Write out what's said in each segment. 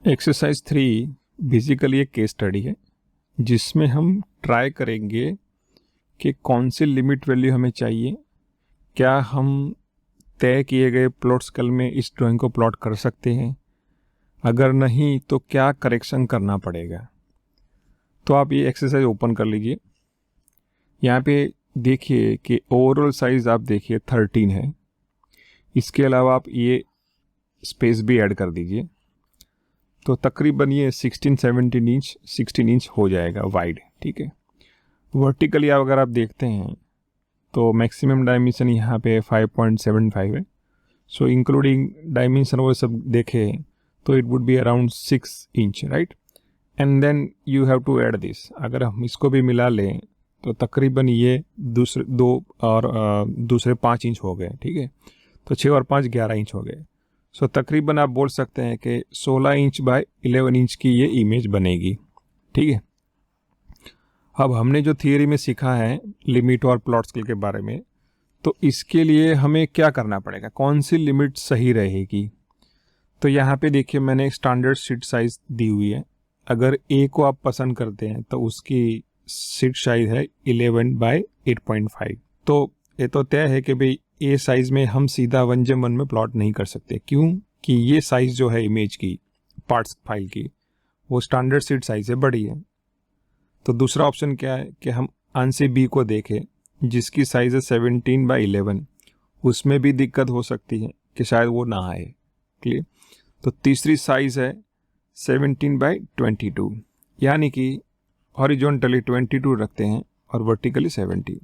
Exercise 3 basically एक case study है जिसमें हम ट्राई करेंगे कि कौन सी लिमिट वैल्यू हमें चाहिए, क्या हम तय किए गए प्लॉट स्केल में इस ड्राइंग को प्लॉट कर सकते हैं, अगर नहीं तो क्या करेक्शन करना पड़ेगा। तो आप ये एक्सरसाइज ओपन कर लीजिए। यहाँ पे देखिए कि ओवरऑल साइज़ आप देखिए 13 है। इसके अलावा आप ये स्पेस भी ऐड कर दीजिए तो तकरीबन ये 16-17 इंच 16 इंच हो जाएगा वाइड। ठीक है, वर्टिकली अगर आप देखते हैं तो मैक्सिमम डायमेंशन यहाँ पे 5.75 है। सो इंक्लूडिंग डायमेंशन वो सब देखें तो it would be around 6 inch, right. And then you have to add this. अगर हम इसको भी मिला लें तो तकरीबन ये दूसरे 5 इंच हो गए। ठीक है, तो 6 और 5 11 इंच हो गए। सो तकरीबन आप बोल सकते हैं कि 16 इंच बाय 11 इंच की ये इमेज बनेगी। ठीक है, अब हमने जो थियरी में सीखा है लिमिट और प्लॉट स्केल के बारे में, तो इसके लिए हमें क्या करना पड़ेगा, कौन सी लिमिट सही रहेगी। तो यहाँ पे देखिए मैंने एक स्टैंडर्ड शीट साइज दी हुई है। अगर ए को आप पसंद करते हैं तो उसकी शीट साइज है 11 बाय 8.5। तो ये तो तय है कि भाई ए साइज में हम सीधा 1:1 में प्लॉट नहीं कर सकते, क्यों कि ये साइज जो है इमेज की पार्ट्स फाइल की वो स्टैंडर्ड शीट साइज से बड़ी है। तो दूसरा ऑप्शन क्या है कि हम आंसर बी को देखें जिसकी साइज है 17 बाय 11। उसमें भी दिक्कत हो सकती है कि शायद वो ना आए। क्लियर। तो तीसरी साइज है 17 बाय 22, यानी कि हॉरिजॉन्टली 22 रखते हैं और वर्टिकली 70।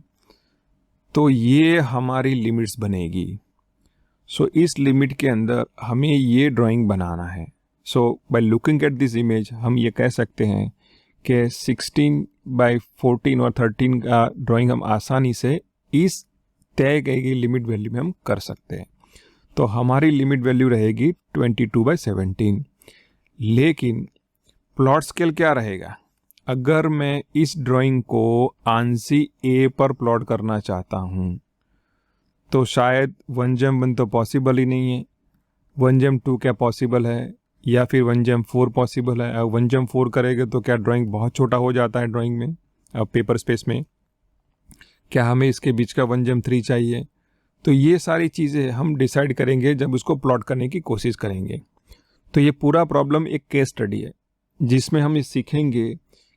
तो ये हमारी लिमिट्स बनेगी। सो इस लिमिट के अंदर हमें ये ड्राइंग बनाना है। So by looking at this image हम ये कह सकते हैं कि 16 बाय 14 और 13 का ड्राइंग हम आसानी से इस तय की गई लिमिट वैल्यू में हम कर सकते हैं। तो हमारी लिमिट वैल्यू रहेगी 22 बाय 17। लेकिन प्लॉट स्केल क्या रहेगा, अगर मैं इस ड्राइंग को आंसी ए पर प्लॉट करना चाहता हूं तो शायद 1:1 तो पॉसिबल ही नहीं है। 1:2 क्या पॉसिबल है, या फिर 1:4 पॉसिबल है। अब 1:4 करेंगे तो क्या ड्राइंग बहुत छोटा हो जाता है ड्राइंग में, अब पेपर स्पेस में। क्या हमें इसके बीच का 1:3 चाहिए। तो ये सारी चीज़ें हम डिसाइड करेंगे जब उसको प्लॉट करने की कोशिश करेंगे। तो ये पूरा प्रॉब्लम एक केस स्टडी है जिसमें हम ये सीखेंगे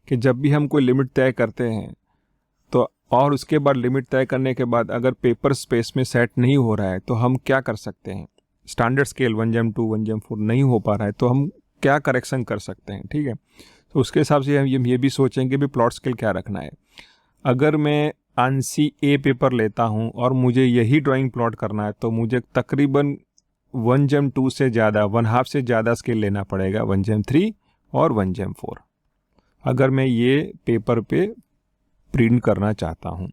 कि जब भी हम कोई लिमिट तय करते हैं तो और उसके बाद लिमिट तय करने के बाद अगर पेपर स्पेस में सेट नहीं हो रहा है तो हम क्या कर सकते हैं। स्टैंडर्ड स्केल 1:2 1:4 नहीं हो पा रहा है तो हम क्या करेक्शन कर सकते हैं। ठीक है, तो उसके हिसाब से हम ये भी सोचेंगे भी प्लॉट स्केल क्या रखना है। अगर मैं आंसी ए पेपर लेता हूं और मुझे यही ड्राइंग प्लॉट करना है तो मुझे तकरीबन 1:2 से ज़्यादा 1/2 से ज़्यादा स्केल लेना पड़ेगा, 1:3 और 1:4, अगर मैं ये पेपर पे प्रिंट करना चाहता हूँ।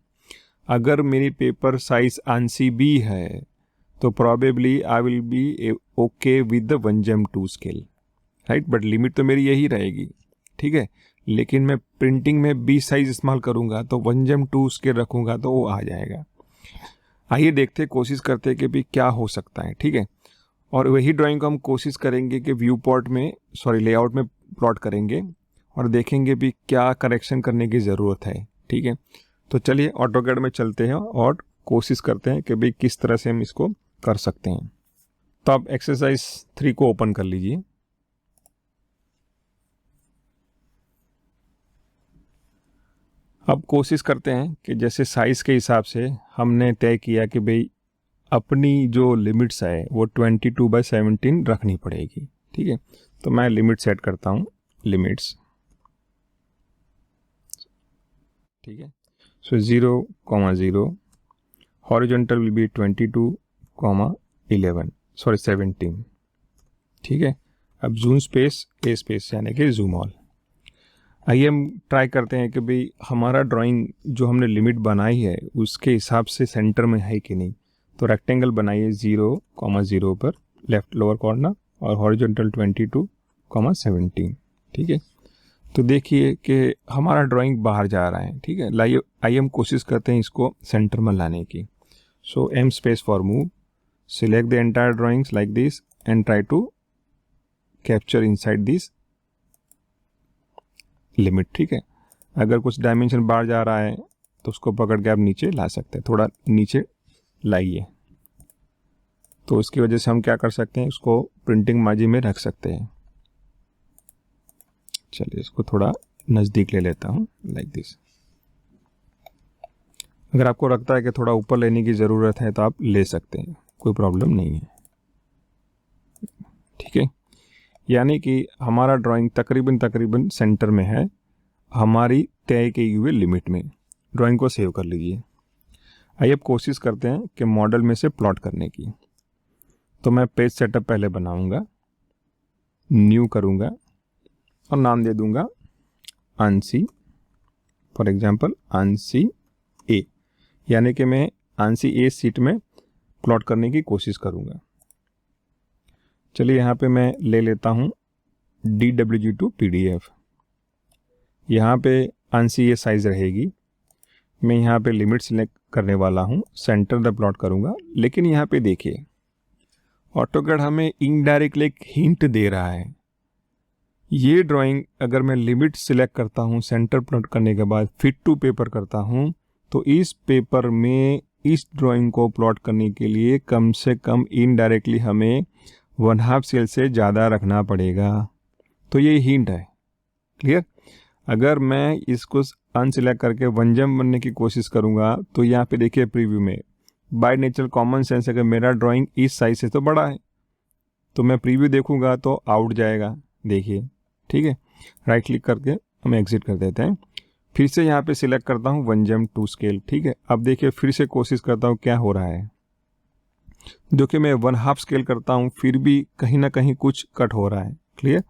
अगर मेरी पेपर साइज आंसी बी है तो probably I will be okay with the 1:2 scale, right. But limit तो मेरी यही रहेगी। ठीक है, लेकिन मैं प्रिंटिंग में बी साइज इस्तेमाल करूँगा तो 1:2 स्केल रखूँगा तो वो आ जाएगा। आइए देखते, कोशिश करते हैं कि भी क्या हो सकता है। ठीक है, और वही ड्राइंग को हम कोशिश करेंगे कि लेआउट में प्लॉट करेंगे और देखेंगे भी क्या करेक्शन करने की ज़रूरत है। ठीक है, तो चलिए ऑटोकैड में चलते हैं और कोशिश करते हैं कि भाई किस तरह से हम इसको कर सकते हैं। तो आप एक्सरसाइज 3 को ओपन कर लीजिए। अब कोशिश करते हैं कि जैसे साइज़ के हिसाब से हमने तय किया कि भाई अपनी जो लिमिट्स है वो 22 बाय 17 रखनी पड़ेगी। ठीक है, तो मैं लिमिट सेट करता हूँ, लिमिट्स। ठीक है, सो 0,0 हॉरिजॉन्टल विल बी 17। ठीक है, अब जूम स्पेस ए स्पेस यानी कि जूम ऑल। आइए हम ट्राई करते हैं कि भाई हमारा ड्राइंग जो हमने लिमिट बनाई है उसके हिसाब से सेंटर में है कि नहीं। तो रेक्टेंगल बनाइए 0,0 पर लेफ्ट लोअर कॉर्नर और हॉरिजॉन्टल 22,17। ठीक है, तो देखिए कि हमारा ड्राइंग बाहर जा रहा है। ठीक है, आइए हम कोशिश करते हैं इसको सेंटर में लाने की। So M space for move, select the entire drawings like this and try to capture inside this limit, ठीक है। अगर कुछ डायमेंशन बाहर जा रहा है तो उसको पकड़ के आप नीचे ला सकते हैं, थोड़ा नीचे लाइए, तो इसकी वजह से हम क्या कर सकते हैं, उसको प्रिंटिंग मार्जिन में रख सकते हैं। चलिए इसको थोड़ा नज़दीक ले लेता हूँ, लाइक दिस। अगर आपको लगता है कि थोड़ा ऊपर लेने की ज़रूरत है तो आप ले सकते हैं, कोई प्रॉब्लम नहीं है, ठीक है। यानी कि हमारा ड्राइंग तकरीबन सेंटर में है, हमारी तय की हुई लिमिट में। ड्राइंग को सेव कर लीजिए। आइए अब कोशिश करते हैं कि मॉडल में से प्लॉट करने की। तो मैं पेज सेटअप पहले बनाऊंगा, न्यू करूंगा और नाम दे दूंगा ANSI, for example ANSI A, यानी कि मैं ANSI A सीट में प्लॉट करने की कोशिश करूंगा। चलिए यहाँ पे मैं ले लेता हूँ DWG2 PDF। यहाँ पे ANSI A साइज रहेगी। मैं यहाँ पे लिमिट सिलेक्ट करने वाला हूँ, सेंटर द प्लॉट करूँगा। लेकिन यहाँ पे देखिए ऑटोकैड हमें इनडायरेक्टली एक हिंट दे रहा है। ये ड्राइंग अगर मैं लिमिट सिलेक्ट करता हूँ, सेंटर प्लॉट करने के बाद फिट टू पेपर करता हूँ, तो इस पेपर में इस ड्राइंग को प्लॉट करने के लिए कम से कम इनडायरेक्टली हमें 1/2 सेल से ज़्यादा रखना पड़ेगा। तो ये हिंट है, क्लियर। अगर मैं इसको अनसिलेक्ट करके वनजम बनने की कोशिश करूँगा तो यहाँ पे देखिए प्रीव्यू में बाय नेचर कॉमन सेंस अगर मेरा ड्राइंग इस साइज से तो बड़ा है, तो मैं प्रीव्यू देखूंगा तो आउट जाएगा, देखिए, ठीक है। राइट क्लिक करके हम एग्जिट कर देते हैं। फिर से यहाँ पे सिलेक्ट करता हूँ 1 to स्केल, ठीक है। अब देखिए फिर से कोशिश करता हूँ क्या हो रहा है। देखिए मैं 1/2 स्केल करता हूँ फिर भी कहीं ना कहीं कुछ कट हो रहा है, क्लियर।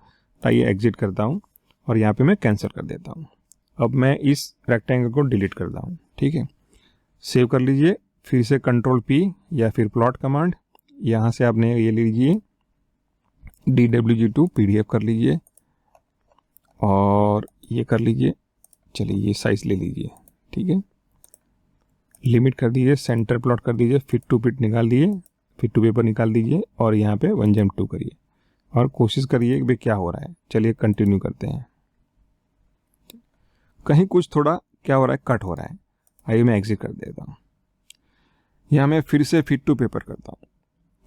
आइए एग्जिट करता हूँ और यहाँ पे मैं कैंसिल कर देता हूँ। अब मैं इस रेक्टेंगल को डिलीट करता हूँ, ठीक है। सेव कर लीजिए, फिर से Ctrl+P या फिर प्लॉट कमांड, यहाँ से आपने ये लीजिए DWG2 PDF कर लीजिए और ये कर लीजिए। चलिए ये साइज ले लीजिए, ठीक है। लिमिट कर दीजिए, सेंटर प्लॉट कर दीजिए, फिट टू फिट निकाल दिए, फिट टू पेपर निकाल दीजिए और यहाँ पे 1:2 करिए और कोशिश करिए कि भाई क्या हो रहा है। चलिए कंटिन्यू करते हैं। कहीं कुछ थोड़ा क्या हो रहा है, कट हो रहा है। आइए मैं एग्जिट कर देता हूँ। यहाँ मैं फिर से फिट टू पेपर करता हूँ।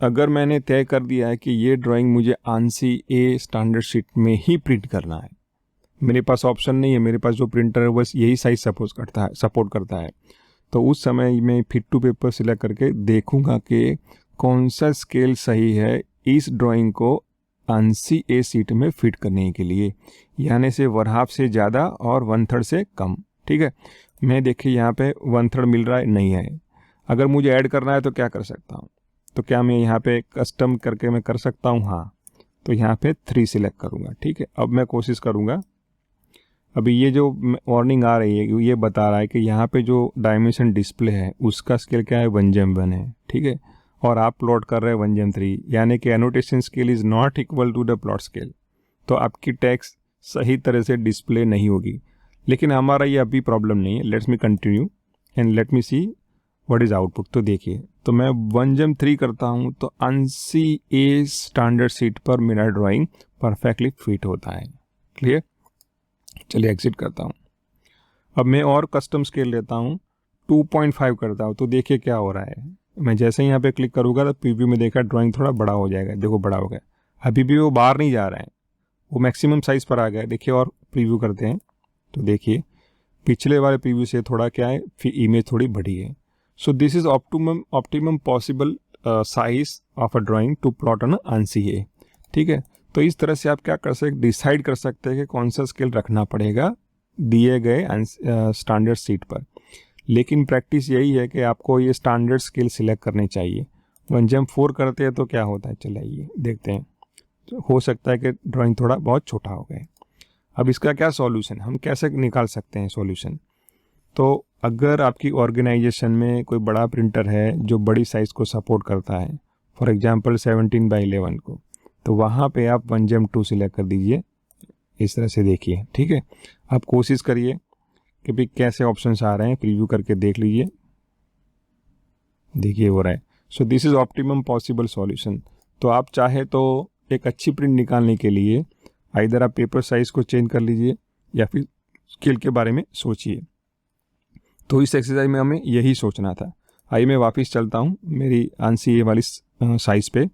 अगर मैंने तय कर दिया है कि ये ड्राइंग मुझे ANSI A स्टैंडर्ड शीट में ही प्रिंट करना है, मेरे पास ऑप्शन नहीं है, मेरे पास जो प्रिंटर है बस यही साइज सपोर्ट करता है, तो उस समय मैं फिट टू पेपर सिलेक्ट करके देखूंगा कि कौन सा स्केल सही है इस ड्राइंग को ANSI A सीट में फिट करने के लिए, यानी से 1/2 से ज़्यादा और 1/3 से कम, ठीक है। मैं देखिए यहाँ पे 1/3 मिल रहा है, नहीं है। अगर मुझे ऐड करना है तो क्या कर सकता हूँ, तो क्या मैं यहाँ पे कस्टम करके मैं कर सकता हूँ, हाँ। तो यहाँ पे 3 सिलेक्ट करूँगा, ठीक है। अब मैं कोशिश करूँगा, अभी ये जो वार्निंग आ रही है ये बता रहा है कि यहाँ पे जो डायमेंशन डिस्प्ले है उसका स्केल क्या है, 1:1 है, ठीक है। और आप प्लॉट कर रहे हैं 1:3, यानी कि annotation scale is not equal to the plot scale, तो आपकी टेक्स्ट सही तरह से डिस्प्ले नहीं होगी। लेकिन हमारा ये अभी प्रॉब्लम नहीं है। Let's me continue and let me see what is output. तो देखिए, तो मैं 1:3 करता हूँ तो ANSI A स्टैंडर्ड शीट पर मेरा ड्राइंग परफेक्टली फिट होता है, क्लियर। चलिए एग्जिट करता हूँ। अब मैं और कस्टम स्केल लेता हूँ, 2.5 करता हूँ, तो देखिए क्या हो रहा है। मैं जैसे ही यहाँ पे क्लिक करूँगा तो प्रीव्यू में देखा ड्राइंग थोड़ा बड़ा हो जाएगा, देखो बड़ा हो गया। अभी भी वो बाहर नहीं जा रहा है, वो मैक्सिमम साइज़ पर आ गया। देखिए और प्रीव्यू करते हैं तो देखिए पिछले वाले प्रीव्यू से थोड़ा क्या है, फिर इमेज थोड़ी बड़ी है। So this is optimum possible size of a drawing to plot on ANSI A, ठीक है। तो इस तरह से आप क्या कर सकते, डिसाइड कर सकते हैं कि कौन सा स्केल रखना पड़ेगा दिए गए स्टैंडर्ड शीट पर। लेकिन प्रैक्टिस यही है कि आपको ये स्टैंडर्ड स्केल सिलेक्ट करने चाहिए। 1:4 करते हैं तो क्या होता है, चलिए देखते हैं। तो हो सकता है कि ड्राइंग थोड़ा बहुत छोटा हो गया। अब इसका क्या सॉल्यूशन, हम कैसे निकाल सकते हैं सॉल्यूशन। तो अगर आपकी ऑर्गेनाइजेशन में कोई बड़ा प्रिंटर है जो बड़ी साइज़ को सपोर्ट करता है, फॉर एग्जांपल 17:11 को, तो वहाँ पे आप 1:2 सिलेक्ट कर दीजिए, इस तरह से देखिए, ठीक है। आप कोशिश करिए कि भाई कैसे ऑप्शंस आ रहे हैं, प्रीव्यू करके देख लीजिए, देखिए हो रहा है। So this is optimum possible solution. तो आप चाहे तो एक अच्छी प्रिंट निकालने के लिए इधर आप पेपर साइज़ को चेंज कर लीजिए या फिर स्केल के बारे में सोचिए। तो इस एक्सरसाइज में हमें यही सोचना था। आइए मैं वापस चलता हूँ मेरी आंसी ए वाली साइज़ पे,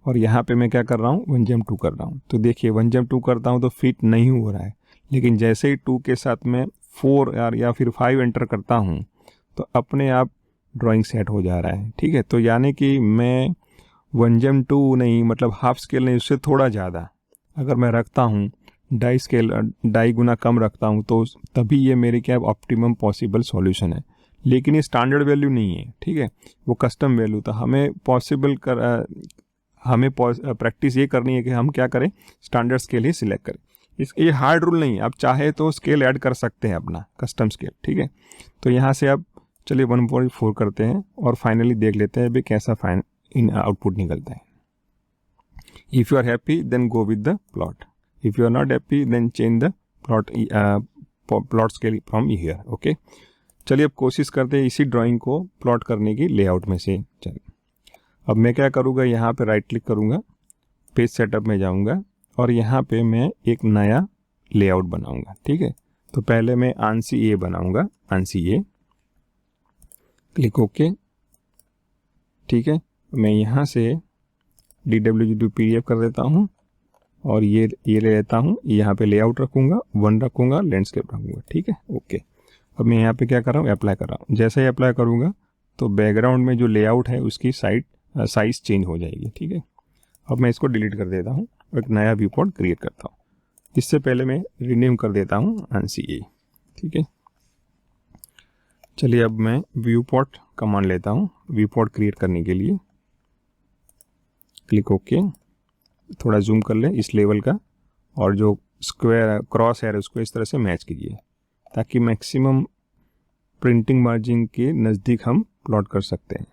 और यहाँ पे मैं क्या कर रहा हूँ, 1/2 कर रहा हूँ। तो देखिए 1/2 करता हूँ तो फिट नहीं हो रहा है, लेकिन जैसे ही 2 के साथ मैं 4 या फिर 5 एंटर करता हूँ तो अपने आप ड्राइंग सेट हो जा रहा है। ठीक है, तो यानी कि मैं 1/2 नहीं, मतलब हाफ स्केल नहीं, उससे थोड़ा ज़्यादा अगर मैं रखता हूँ, ढाई गुना कम रखता हूँ, तो तभी ये मेरे क्या ऑप्टिमम पॉसिबल सॉल्यूशन है। लेकिन ये स्टैंडर्ड वैल्यू नहीं है, ठीक है, वो कस्टम वैल्यू। तो हमें प्रैक्टिस ये करनी है कि हम क्या करें, स्टैंडर्ड स्केल ही सिलेक्ट करें। ये हार्ड रूल नहीं है, आप चाहे तो स्केल ऐड कर सकते हैं अपना कस्टम स्केल। ठीक है, तो यहाँ से अब चलिए 1.4 करते हैं और फाइनली देख लेते हैं भाई कैसा इन आउटपुट निकलता है। If you are happy then go with the plot, if you are not happy then change the plot scale from here. Okay, चलिए अब कोशिश करते हैं इसी ड्राइंग को प्लॉट करने की लेआउट में से। चलिए अब मैं क्या करूँगा, यहाँ पे राइट क्लिक करूँगा, पेज सेटअप में जाऊँगा और यहाँ पे मैं एक नया लेआउट बनाऊँगा। ठीक है, तो पहले मैं आंसी ए बनाऊँगा, आंसी ए, क्लिक ओके। ठीक है, मैं यहाँ से DWG PDF कर देता हूँ और ये ले लेता हूँ, यहाँ पे लेआउट रखूँगा, 1 रखूँगा, लैंडस्केप रखूँगा। ठीक है, ओके। अब मैं यहाँ पे क्या कर रहा हूँ, अप्लाई कर रहा हूँ। जैसे ही अप्लाई करूँगा तो बैकग्राउंड में जो लेआउट है उसकी साइज़ चेंज हो जाएगी। ठीक है, अब मैं इसको डिलीट कर देता हूँ, एक नया व्यू पॉइंट क्रिएट करता हूँ। इससे पहले मैं रीनेम कर देता हूँ आंसी ए। ठीक है, चलिए अब मैं व्यू पॉइंट कमांड लेता हूँ व्यू पॉइंट क्रिएट करने के लिए। क्लिक ओके, थोड़ा जूम कर लें इस लेवल का, और जो स्क्वायर क्रॉस है उसको इस तरह से मैच कीजिए ताकि मैक्सिमम प्रिंटिंग मार्जिन के नज़दीक हम प्लॉट कर सकते हैं।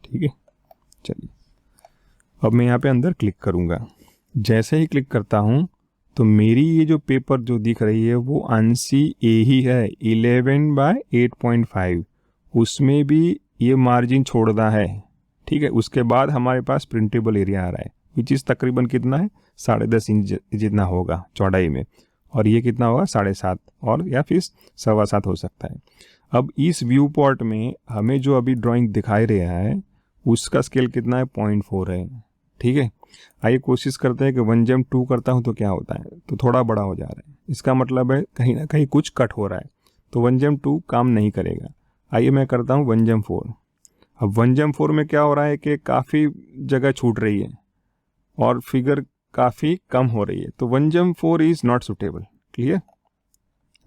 ठीक है, चलिए अब मैं यहाँ पे अंदर क्लिक करूँगा। जैसे ही क्लिक करता हूँ तो मेरी ये जो पेपर जो दिख रही है वो आंसी ए ही है, 11/8.5, उसमें भी ये मार्जिन छोड़ना है। ठीक है, उसके बाद हमारे पास प्रिंटेबल एरिया आ रहा है, विच इज़ तकरीबन कितना है, 10.5 इंच जितना होगा चौड़ाई में, और ये कितना होगा, 7.5 और या फिर 7.25 हो सकता है। अब इस व्यू पॉइंट में हमें जो अभी ड्राइंग दिखाई रहा है उसका स्केल कितना है, 0.4 है। ठीक है, आइए कोशिश करते हैं कि 1/2 करता हूँ तो क्या होता है, तो थोड़ा बड़ा हो जा रहा है, इसका मतलब है कहीं ना कहीं कुछ कट हो रहा है, तो 1/2 काम नहीं करेगा। आइए मैं करता हूँ 1/4। अब 1/4 में क्या हो रहा है कि काफ़ी जगह छूट रही है और फिगर काफ़ी कम हो रही है, तो 1/4 इज़ नॉट सुटेबल। क्लियर,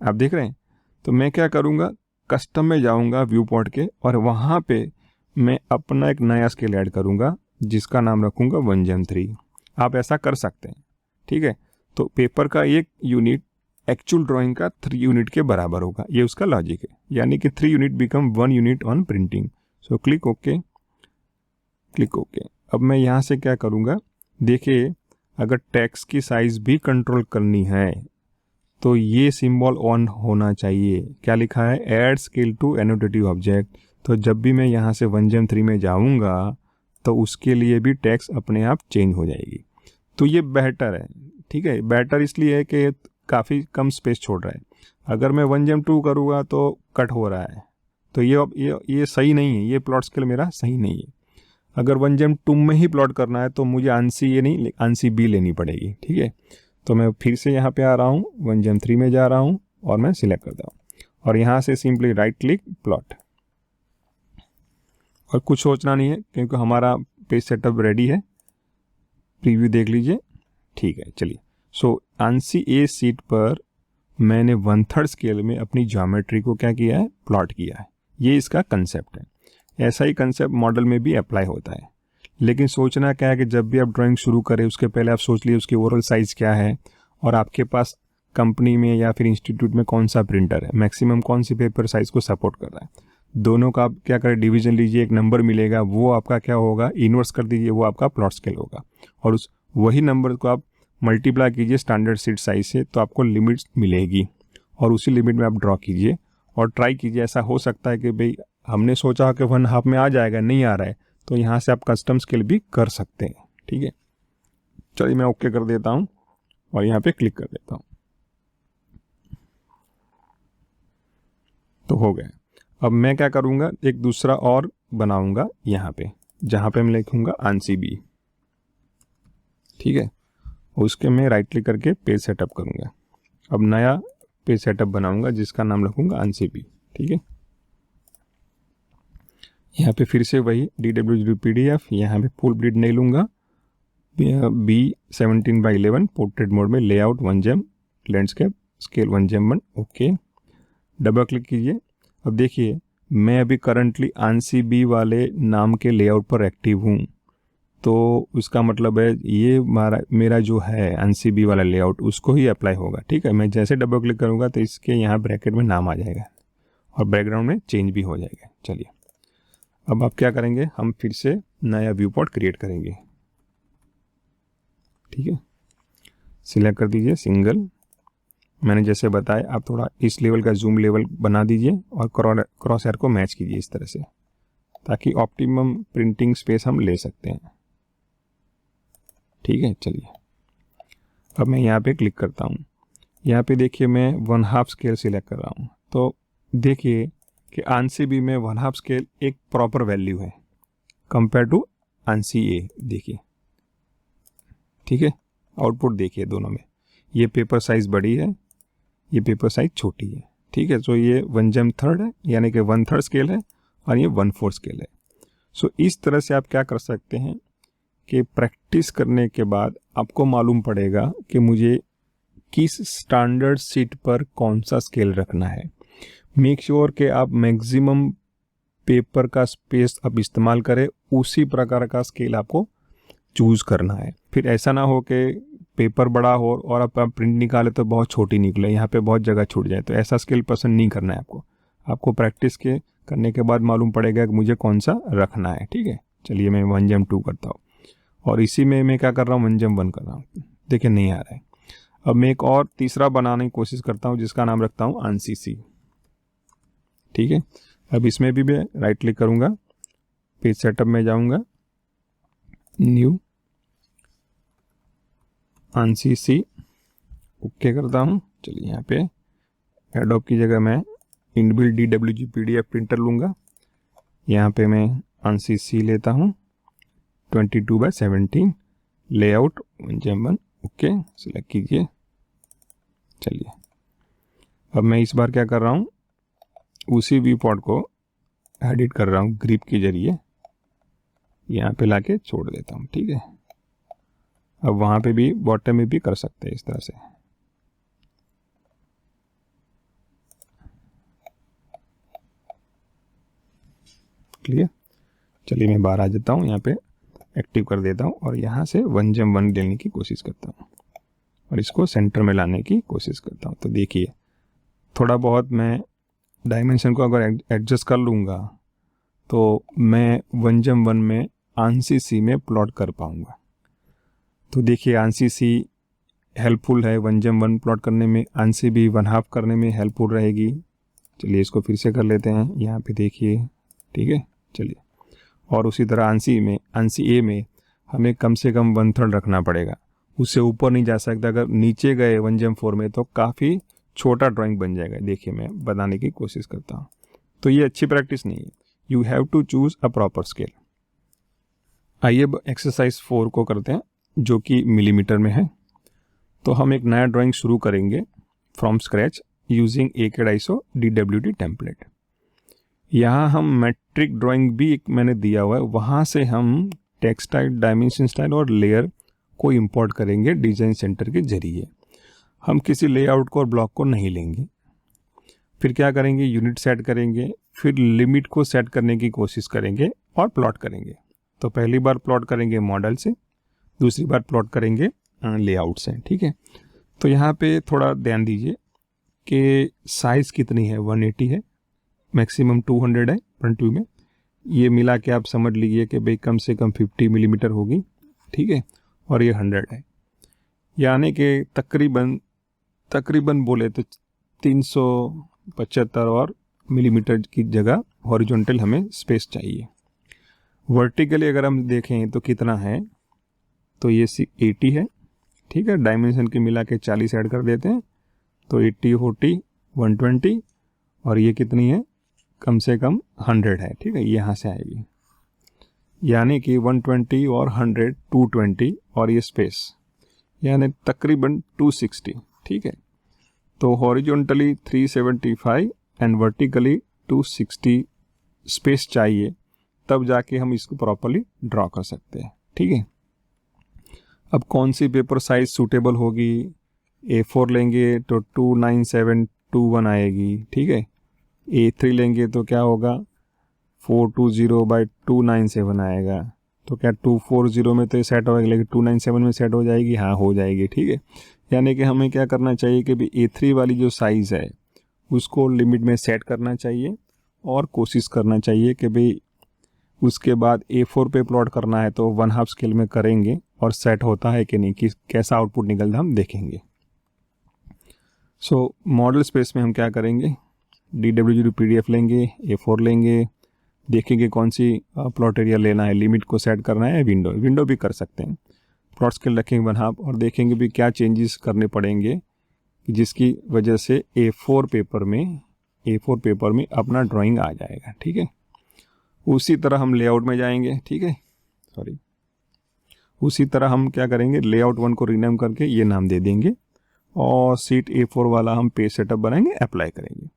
आप देख रहे हैं। तो मैं क्या करूँगा, कस्टम में जाऊँगा व्यू पॉइंट के, और वहाँ पे मैं अपना एक नया स्केल ऐड करूँगा जिसका नाम रखूँगा 1/3। आप ऐसा कर सकते हैं। ठीक है, तो पेपर का एक यूनिट एक्चुअल ड्राइंग का 3 यूनिट के बराबर होगा, ये उसका लॉजिक है, यानी कि 3 unit become 1 unit on printing. So click okay, click okay. अब मैं यहाँ से क्या करूँगा, देखिए अगर टेक्स्ट की साइज़ भी कंट्रोल करनी है तो ये सिंबल ऑन होना चाहिए। क्या लिखा है, ऐड स्केल टू एनोटेटिव ऑब्जेक्ट। तो जब भी मैं यहाँ से 1/3 में जाऊँगा तो उसके लिए भी टेक्स्ट अपने आप चेंज हो जाएगी। तो ये बेहतर है। ठीक है, बेहतर इसलिए है कि काफ़ी कम स्पेस छोड़ रहा है। अगर मैं 1/2 करूँगा तो कट हो रहा है, तो ये सही नहीं है, ये प्लॉट स्केल मेरा सही नहीं है। अगर 1/2 में ही प्लॉट करना है तो मुझे आंसी ए नहीं, आंसी बी लेनी पड़ेगी। ठीक है, तो मैं फिर से यहाँ पे आ रहा हूँ, 1/3 में जा रहा हूँ और मैं सिलेक्ट करता हूँ, और यहाँ से सिंपली राइट क्लिक प्लॉट, और कुछ सोचना नहीं है क्योंकि हमारा पेज सेटअप रेडी है। प्रीव्यू देख लीजिए। ठीक है, चलिए। सो आंसी ए सीट पर मैंने 1/3 स्केल में अपनी ज्योमेट्री को क्या किया है, प्लॉट किया है। ये इसका कंसेप्ट है। ऐसा ही कंसेप्ट मॉडल में भी अप्लाई होता है, लेकिन सोचना क्या है कि जब भी आप ड्राइंग शुरू करें उसके पहले आप सोच लीजिए उसकी ओवरऑल साइज़ क्या है, और आपके पास कंपनी में या फिर इंस्टीट्यूट में कौन सा प्रिंटर है, मैक्सिमम कौन सी पेपर साइज़ को सपोर्ट कर रहा है। दोनों का आप क्या करें, डिवीजन लीजिए, एक नंबर मिलेगा, वो आपका क्या होगा, इन्वर्स कर दीजिए, वो आपका प्लॉट स्केल होगा, और उस वही नंबर को आप मल्टीप्लाई कीजिए स्टैंडर्ड शीट साइज से, तो आपको लिमिट मिलेगी, और उसी लिमिट में आप ड्रॉ कीजिए और ट्राई कीजिए। ऐसा हो सकता है कि भाई हमने सोचा कि 1/2 में आ जाएगा, नहीं आ रहा है, तो यहाँ से आप कस्टम स्केल भी कर सकते हैं। ठीक है, चलिए मैं ओके कर देता हूँ और यहाँ पे क्लिक कर देता हूँ, तो हो गया। अब मैं क्या करूँगा, एक दूसरा और बनाऊँगा यहाँ पे, जहाँ पे मैं लिखूँगा आंसी बी, ठीक है। उसके मैं राइट क्लिक करके पेज सेटअप करूँगा। अब नया पेज सेटअप बनाऊँगा जिसका नाम रखूँगा आंसी बी, ठीक है। यहाँ पे फिर से वही DWG-PDF, यहाँ पे फुल ब्रीड नहीं लूँगा, B17/11 पोर्ट्रेट मोड में, लेआउट 1 जेम, लैंडस्केप स्केल 1 जेम 1, ओके। डबल क्लिक कीजिए। अब देखिए मैं अभी करंटली आंसी बी वाले नाम के लेआउट पर एक्टिव हूँ, तो उसका मतलब है ये मेरा जो है आंसी बी वाला लेआउट उसको ही अप्लाई होगा, ठीक है। मैं जैसे डबल क्लिक करूँगा तो इसके यहाँ ब्रैकेट में नाम आ जाएगा और बैकग्राउंड में चेंज भी हो जाएगा। चलिए अब आप क्या करेंगे, हम फिर से नया व्यू पॉट क्रिएट करेंगे, ठीक है। सिलेक्ट कर दीजिए सिंगल, मैंने जैसे बताया आप थोड़ा इस लेवल का जूम लेवल बना दीजिए और क्रॉस हेयर को मैच कीजिए इस तरह से, ताकि ऑप्टिमम प्रिंटिंग स्पेस हम ले सकते हैं, ठीक है। चलिए अब मैं यहाँ पे क्लिक करता हूँ। यहाँ पे देखिए मैं 1/2 स्केल सिलेक्ट कर रहा हूँ, तो देखिए कि आंसी बी में 1/2 स्केल एक प्रॉपर वैल्यू है कंपेयर टू आंसी ए, देखिए, ठीक है। आउटपुट देखिए दोनों में, ये पेपर साइज बड़ी है, ये पेपर साइज छोटी है, ठीक है। तो ये 1 जेम 3 है, यानी कि 1/3 स्केल है और ये 1/4 स्केल है। सो इस तरह से आप क्या कर सकते हैं कि प्रैक्टिस करने के बाद आपको मालूम पड़ेगा कि मुझे किस स्टैंडर्ड शीट पर कौन सा स्केल रखना है। मेक श्योर कि आप मैक्सिमम पेपर का स्पेस आप इस्तेमाल करें, उसी प्रकार का स्केल आपको चूज़ करना है। फिर ऐसा ना हो कि पेपर बड़ा हो और आप प्रिंट निकाले तो बहुत छोटी निकले, यहाँ पे बहुत जगह छूट जाए, तो ऐसा स्केल पसंद नहीं करना है आपको। आपको प्रैक्टिस के करने के बाद मालूम पड़ेगा कि मुझे कौन सा रखना है, ठीक है। चलिए मैं 1 जेम 2 करता हूँ और इसी में मैं क्या कर रहा हूँ, 1 जेम 1 कर रहा हूँ, देखिए नहीं आ रहा है। अब मैं एक और तीसरा बनाने की कोशिश करता हूँ जिसका नाम रखता हूँ आंसी सी, ठीक है। अब इसमें भी मैं राइट क्लिक करूँगा, पेज सेटअप में जाऊँगा, न्यू आंसी सी, ओके करता हूँ। चलिए यहाँ पे एडोब की जगह मैं इनबिल्ट DWG-PDF प्रिंटर लूँगा, यहाँ पे मैं आंसी सी लेता हूँ 22/17, लेआउट 1 जेम 1, ओके सिलेक्ट कीजिए। चलिए अब मैं इस बार क्या कर रहा हूँ, उसी व्यू पॉट को एडिट कर रहा हूँ ग्रिप के जरिए, यहाँ पे लाके छोड़ देता हूँ, ठीक है। अब वहाँ पे भी बॉटम में भी कर सकते हैं इस तरह से, क्लियर। चलिए मैं बाहर आ जाता हूँ, यहाँ पे एक्टिव कर देता हूँ और यहाँ से 1 जेम 1 लेने की कोशिश करता हूँ और इसको सेंटर में लाने की कोशिश करता हूँ। तो देखिए थोड़ा बहुत मैं डायमेंशन को अगर एडजस्ट कर लूँगा तो मैं 1 जेम 1 में आंसी सी में प्लॉट कर पाऊँगा। तो देखिए आंसी सी हेल्पफुल है 1 जेम 1 प्लॉट करने में, आंसी बी 1/2 करने में हेल्पफुल रहेगी। चलिए इसको फिर से कर लेते हैं, यहाँ पे देखिए, ठीक है। चलिए और उसी तरह आंसी ए में हमें कम से कम 1/3 रखना पड़ेगा, उससे ऊपर नहीं जा सकता। अगर नीचे गए 1 जेम 4 में तो काफ़ी छोटा ड्राइंग बन जाएगा। देखिए मैं बनाने की कोशिश करता हूँ, तो ये अच्छी प्रैक्टिस नहीं है। You have to choose a proper scale. आइए अब एक्सरसाइज 4 को करते हैं जो कि मिलीमीटर में है। तो हम एक नया ड्राइंग शुरू करेंगे from scratch using ACAD-ISO DWT template. यहाँ हम मैट्रिक ड्राइंग भी एक मैंने दिया हुआ है, वहाँ से हम टेक्स्ट स्टाइल, डायमेंशन स्टाइल और लेयर को इंपोर्ट करेंगे डिज़ाइन सेंटर के जरिए। हम किसी लेआउट को और ब्लॉक को नहीं लेंगे। फिर क्या करेंगे, यूनिट सेट करेंगे, फिर लिमिट को सेट करने की कोशिश करेंगे और प्लॉट करेंगे। तो पहली बार प्लॉट करेंगे मॉडल से, दूसरी बार प्लॉट करेंगे लेआउट से, ठीक है। तो यहाँ पे थोड़ा ध्यान दीजिए कि साइज़ कितनी है, 180 है, मैक्सिमम 200 है फ्रंट व्यू में। ये मिला के आप समझ लीजिए कि भाई कम से कम 50 मिलीमीटर होगी, ठीक है। और ये 100 है, यानी कि तकरीबन बोले तो 375 और मिलीमीटर की जगह हॉरिजॉन्टल हमें स्पेस चाहिए। वर्टिकली अगर हम देखें तो कितना है, तो ये 80 है, ठीक है। डायमेंशन के मिला के 40 ऐड कर देते हैं, तो 80 40 120, और ये कितनी है, कम से कम 100 है, ठीक है। यहाँ से आएगी, यानी कि 120 और 100 220, और ये स्पेस यानी तकरीबन 260, ठीक है। तो हॉरिजॉन्टली 375 एंड वर्टिकली 260 स्पेस चाहिए, तब जाके हम इसको प्रॉपर्ली ड्रॉ कर सकते हैं, ठीक है। अब कौन सी पेपर साइज सूटेबल होगी, A4 लेंगे तो 29721 आएगी, ठीक है। A3 लेंगे तो क्या होगा, 420/297 आएगा। तो क्या 240 में तो ये सेट होगा, लेकिन 297 में सेट हो जाएगी, हाँ हो जाएगी, ठीक है। यानी कि हमें क्या करना चाहिए कि भी A3 वाली जो साइज़ है उसको लिमिट में सेट करना चाहिए, और कोशिश करना चाहिए कि भाई उसके बाद A4 पे प्लॉट करना है तो 1/2 स्केल में करेंगे, और सेट होता है कि नहीं, कि कैसा आउटपुट निकलता हम देखेंगे। सो मॉडल स्पेस में हम क्या करेंगे, DW0 PDF लेंगे, A4 लेंगे, देखेंगे कौन सी प्लॉट एरिया लेना है, लिमिट को सेट करना है, विंडो भी कर सकते हैं। प्लॉट स्केल रखेंगे 1/2, और देखेंगे भी क्या चेंजेस करने पड़ेंगे जिसकी वजह से A4 पेपर में अपना ड्राइंग आ जाएगा, ठीक है। उसी तरह हम लेआउट में जाएंगे, ठीक है, उसी तरह हम क्या करेंगे, लेआउट 1 को रीनेम करके ये नाम दे देंगे, और सीट A4 वाला हम पेज सेटअप बनाएंगे, अप्लाई करेंगे।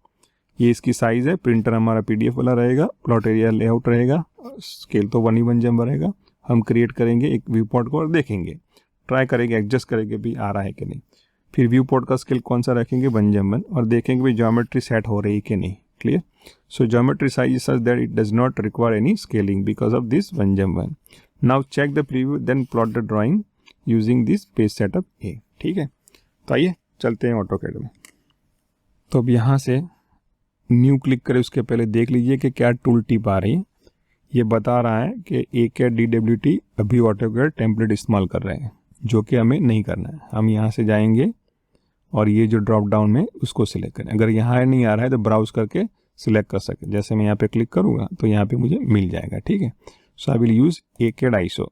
ये इसकी साइज़ है, प्रिंटर हमारा PDF वाला रहेगा, प्लॉट एरिया लेआउट रहेगा, स्केल तो 1 ही 1 जम रहेगा। हम क्रिएट करेंगे एक व्यू पॉट को और देखेंगे, ट्राई करेंगे, एडजस्ट करेंगे भी आ रहा है कि नहीं। फिर व्यू पॉट का स्केल कौन सा रखेंगे, 1 जम 1, और देखेंगे भी ज्योमेट्री सेट हो रही कि नहीं। Clear. So geometry size such that it does not require any scaling because of this 1 जम 1। Now check the preview, then plot the drawing using this page setup ए, ठीक है। तो आइए चलते हैं ऑटोकैड में। तो अब यहाँ से न्यू क्लिक करें, उसके पहले देख लीजिए कि क्या टूल टिप आ रही है। ये बता रहा है कि ACAD DWT अभी ऑटोकैड टेम्पलेट इस्तेमाल कर रहे हैं, जो कि हमें नहीं करना है। हम यहाँ से जाएंगे और ये जो ड्रॉप डाउन में उसको सिलेक्ट करें। अगर यहाँ नहीं आ रहा है तो ब्राउज करके सिलेक्ट कर सकते। जैसे मैं यहाँ पे क्लिक करूँगा तो यहाँ पे मुझे मिल जाएगा, ठीक है। So I will use ACAD ISO।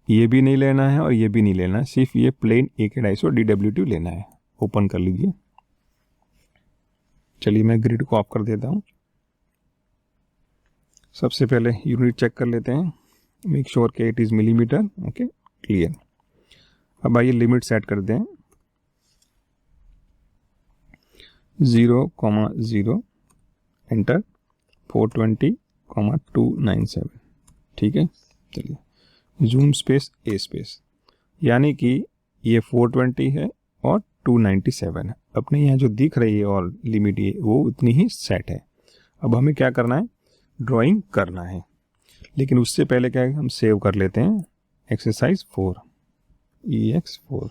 ये भी नहीं लेना है और ये भी नहीं लेना है, सिर्फ ये प्लेन ACAD ISO DWT लेना है। ओपन कर लीजिए। चलिए मैं ग्रिड को ऑफ कर देता हूँ। सबसे पहले यूनिट चेक कर लेते हैं, मेक श्योर के it is millimetre. Okay, clear. अब आइए लिमिट सेट कर दें, 0,0 एंटर, 420,297, ठीक है। चलिए जूम स्पेस ए स्पेस, यानी कि ये 420 है और 297 है। अपने यहाँ जो दिख रही है और लिमिट ये वो उतनी ही सेट है। अब हमें क्या करना है, ड्राइंग करना है, लेकिन उससे पहले क्या है, हम सेव कर लेते हैं एक्सरसाइज 4 EX4।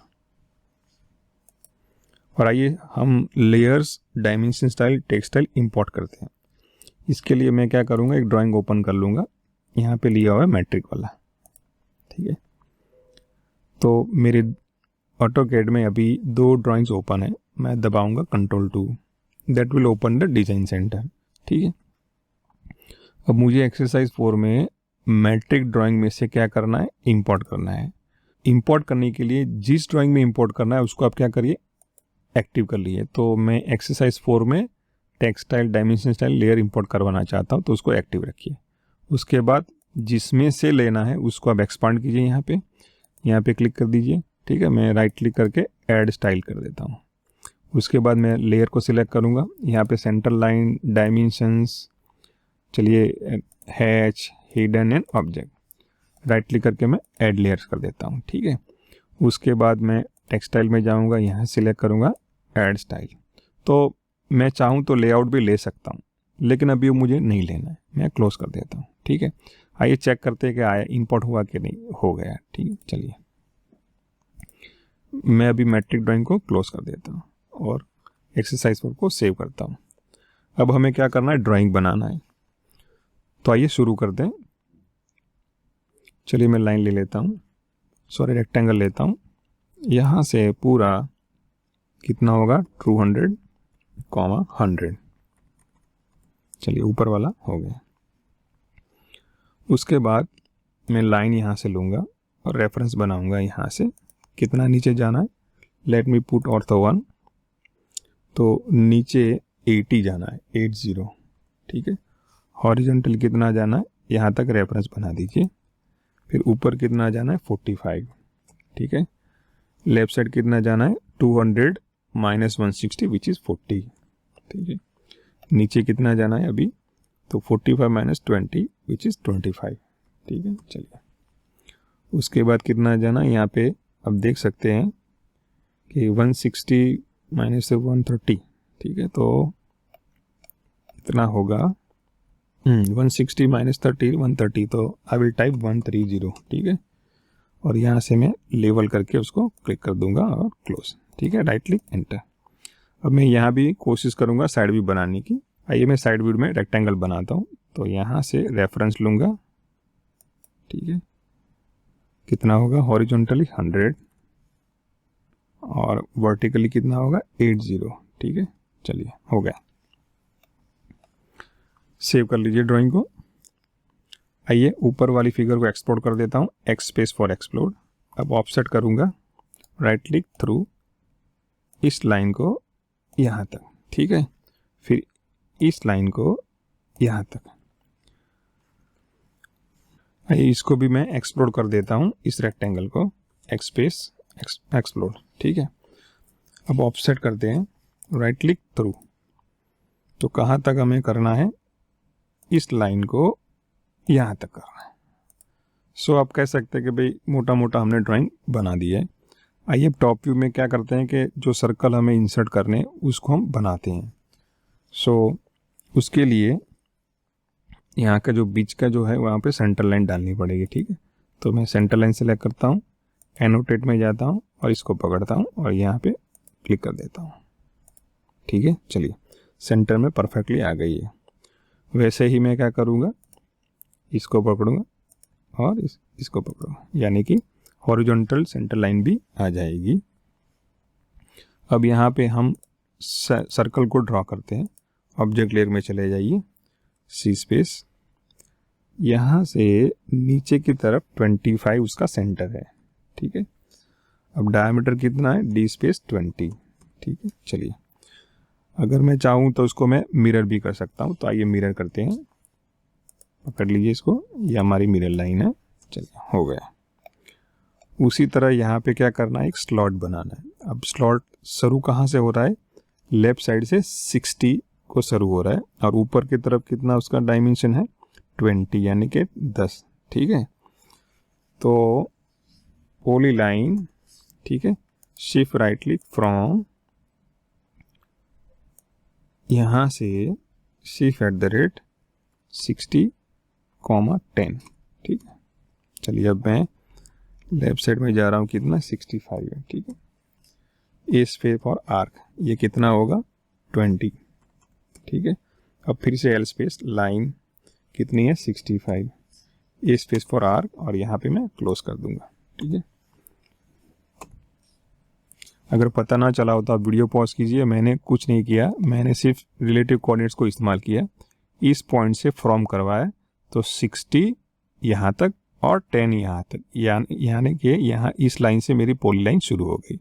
और आइए हम layers, dimension style, text style import करते हैं। इसके लिए मैं क्या करूँगा, एक ड्राइंग ओपन कर लूँगा। यहाँ पे लिया हुआ है मैट्रिक वाला, ठीक है। तो मेरे ऑटोकैड में अभी 2 ड्राइंग्स ओपन है। मैं दबाऊंगा Ctrl+2, that will open the design centre, ठीक है। अब मुझे एक्सरसाइज 4 में मैट्रिक ड्राइंग में से क्या करना है, इंपोर्ट करना है। इंपोर्ट करने के लिए जिस ड्राइंग में इंपोर्ट करना है उसको आप क्या करिए, एक्टिव कर लिए। तो मैं एक्सरसाइज 4 में text style, dimension style, layer import करवाना चाहता हूँ, तो उसको एक्टिव रखिए। उसके बाद जिसमें से लेना है उसको आप एक्सपांड कीजिए। यहाँ पे क्लिक कर दीजिए, ठीक है। मैं राइट क्लिक करके ऐड स्टाइल कर देता हूँ। उसके बाद मैं लेयर को सिलेक्ट करूँगा। यहाँ पे सेंटर लाइन, डायमेंशंस, चलिए hatch, hidden and object, right click करके मैं ऐड लेयर्स कर देता हूँ, ठीक है। उसके बाद मैं टेक्सटाइल में जाऊँगा, यहाँ सिलेक्ट करूँगा ऐड स्टाइल। तो मैं चाहूँ तो लेआउट भी ले सकता हूँ, लेकिन अभी वो मुझे नहीं लेना है, मैं क्लोज कर देता हूँ, ठीक है। आइए चेक करते हैं कि आया, इंपोर्ट हुआ कि नहीं, हो गया, ठीक है। चलिए मैं अभी मैट्रिक ड्राइंग को क्लोज कर देता हूँ और एक्सरसाइज 4 को सेव करता हूँ। अब हमें क्या करना है, ड्राइंग बनाना है। तो आइए शुरू करते हैं। चलिए मैं लाइन ले लेता हूँ, सॉरी रेक्टेंगल लेता हूँ। यहाँ से पूरा कितना होगा, 200,100। चलिए ऊपर वाला हो गया। उसके बाद मैं लाइन यहाँ से लूँगा और रेफरेंस बनाऊंगा यहाँ से। कितना नीचे जाना है, लेट मी पुट ऑर्थो 1, तो नीचे 80 जाना है, 80, ठीक है। हॉरिजॉन्टल कितना जाना है, यहाँ तक रेफरेंस बना दीजिए। फिर ऊपर कितना जाना है, 45, ठीक है। लेफ्ट साइड कितना जाना है, 200 माइनस 160 विच इज़ 40, ठीक है। नीचे कितना जाना है अभी, तो 45 माइनस 20 विच इज़ 25, ठीक है। चलिए उसके बाद कितना जाना है, यहाँ पे अब देख सकते हैं कि 160 माइनस से 130, ठीक है। तो इतना होगा 160 माइनस 30 130, तो आई विल टाइप 130, ठीक है। और यहाँ से मैं लेवल करके उसको क्लिक कर दूंगा और क्लोज, ठीक है। Right click enter. अब मैं यहाँ भी कोशिश करूँगा साइड व्यू बनाने की। आइए मैं साइड व्यू में रेक्टेंगल बनाता हूँ। तो यहाँ से रेफरेंस लूँगा, ठीक है। कितना होगा, हॉरिजॉन्टली 100 और वर्टिकली कितना होगा, 80, ठीक है। चलिए हो गया, सेव कर लीजिए ड्राइंग को। आइए ऊपर वाली फिगर को एक्सप्लोर कर देता हूँ, एक्स स्पेस फॉर एक्सप्लोर। अब ऑफसेट करूँगा, राइट क्लिक थ्रू इस लाइन को यहाँ तक, ठीक है। फिर इस लाइन को यहाँ तक। आइए इसको भी मैं एक्सप्लोर कर देता हूँ, इस रेक्टेंगल को, एक्स स्पेस एक्सप्लोर, ठीक है। अब ऑफसेट करते हैं, राइट क्लिक थ्रू। तो कहाँ तक हमें करना है, इस लाइन को यहाँ तक करना है। सो आप कह सकते हैं कि भाई मोटा मोटा हमने ड्राइंग बना दी है। आइए अब टॉप व्यू में क्या करते हैं कि जो सर्कल हमें इंसर्ट करने उसको हम बनाते हैं। सो उसके लिए यहाँ का जो बीच का जो है वहाँ पे सेंटर लाइन डालनी पड़ेगी, ठीक है। तो मैं सेंटर लाइन सेलेक्ट करता हूँ, एनोटेट में जाता हूँ और इसको पकड़ता हूँ और यहाँ पे क्लिक कर देता हूँ, ठीक है। चलिए सेंटर में परफेक्टली आ गई है। वैसे ही मैं क्या करूँगा, इसको पकड़ूंगा और इसको पकड़ूंगा, यानी कि हॉरिजॉन्टल सेंटर लाइन भी आ जाएगी। अब यहाँ पे हम सर्कल को ड्रॉ करते हैं। ऑब्जेक्ट लेयर में चले जाइए, सी स्पेस, यहाँ से नीचे की तरफ 25 उसका सेंटर है, ठीक है। अब डायमीटर कितना है, डी स्पेस 20, ठीक है। चलिए अगर मैं चाहूँ तो उसको मैं मिरर भी कर सकता हूँ। तो आइए मिरर करते हैं, पकड़ लीजिए इसको, ये हमारी मिरर लाइन है। चलिए हो गया। उसी तरह यहाँ पे क्या करना है, एक स्लॉट बनाना है। अब स्लॉट शुरू कहाँ से हो रहा है, लेफ्ट साइड से 60 को शुरू हो रहा है और ऊपर की तरफ कितना उसका डायमेंशन है, 20, यानी कि 10, ठीक है। तो पॉली लाइन, ठीक है, शिफ्ट राइट क्लिक फ्रॉम, यहाँ से शिफ्ट @ 60, 10, ठीक है। चलिए अब मैं लेफ्ट साइड में जा रहा हूँ, कितना 65 है, ठीक है। ए स्पेस फॉर आर्क, ये कितना होगा 20, ठीक है। अब फिर से एल स्पेस लाइन कितनी है 65, ए स्पेस फॉर आर्क और यहाँ पे मैं क्लोज कर दूंगा, ठीक है। अगर पता ना चला हो तो आप वीडियो पॉज कीजिए, मैंने कुछ नहीं किया, मैंने सिर्फ रिलेटिव कोऑर्डिनेट्स को इस्तेमाल किया, इस पॉइंट से फ्रॉम करवाया। तो 60 यहाँ तक और 10 यहाँ तक, यानी कि यहाँ इस लाइन से मेरी पॉली लाइन शुरू हो गई।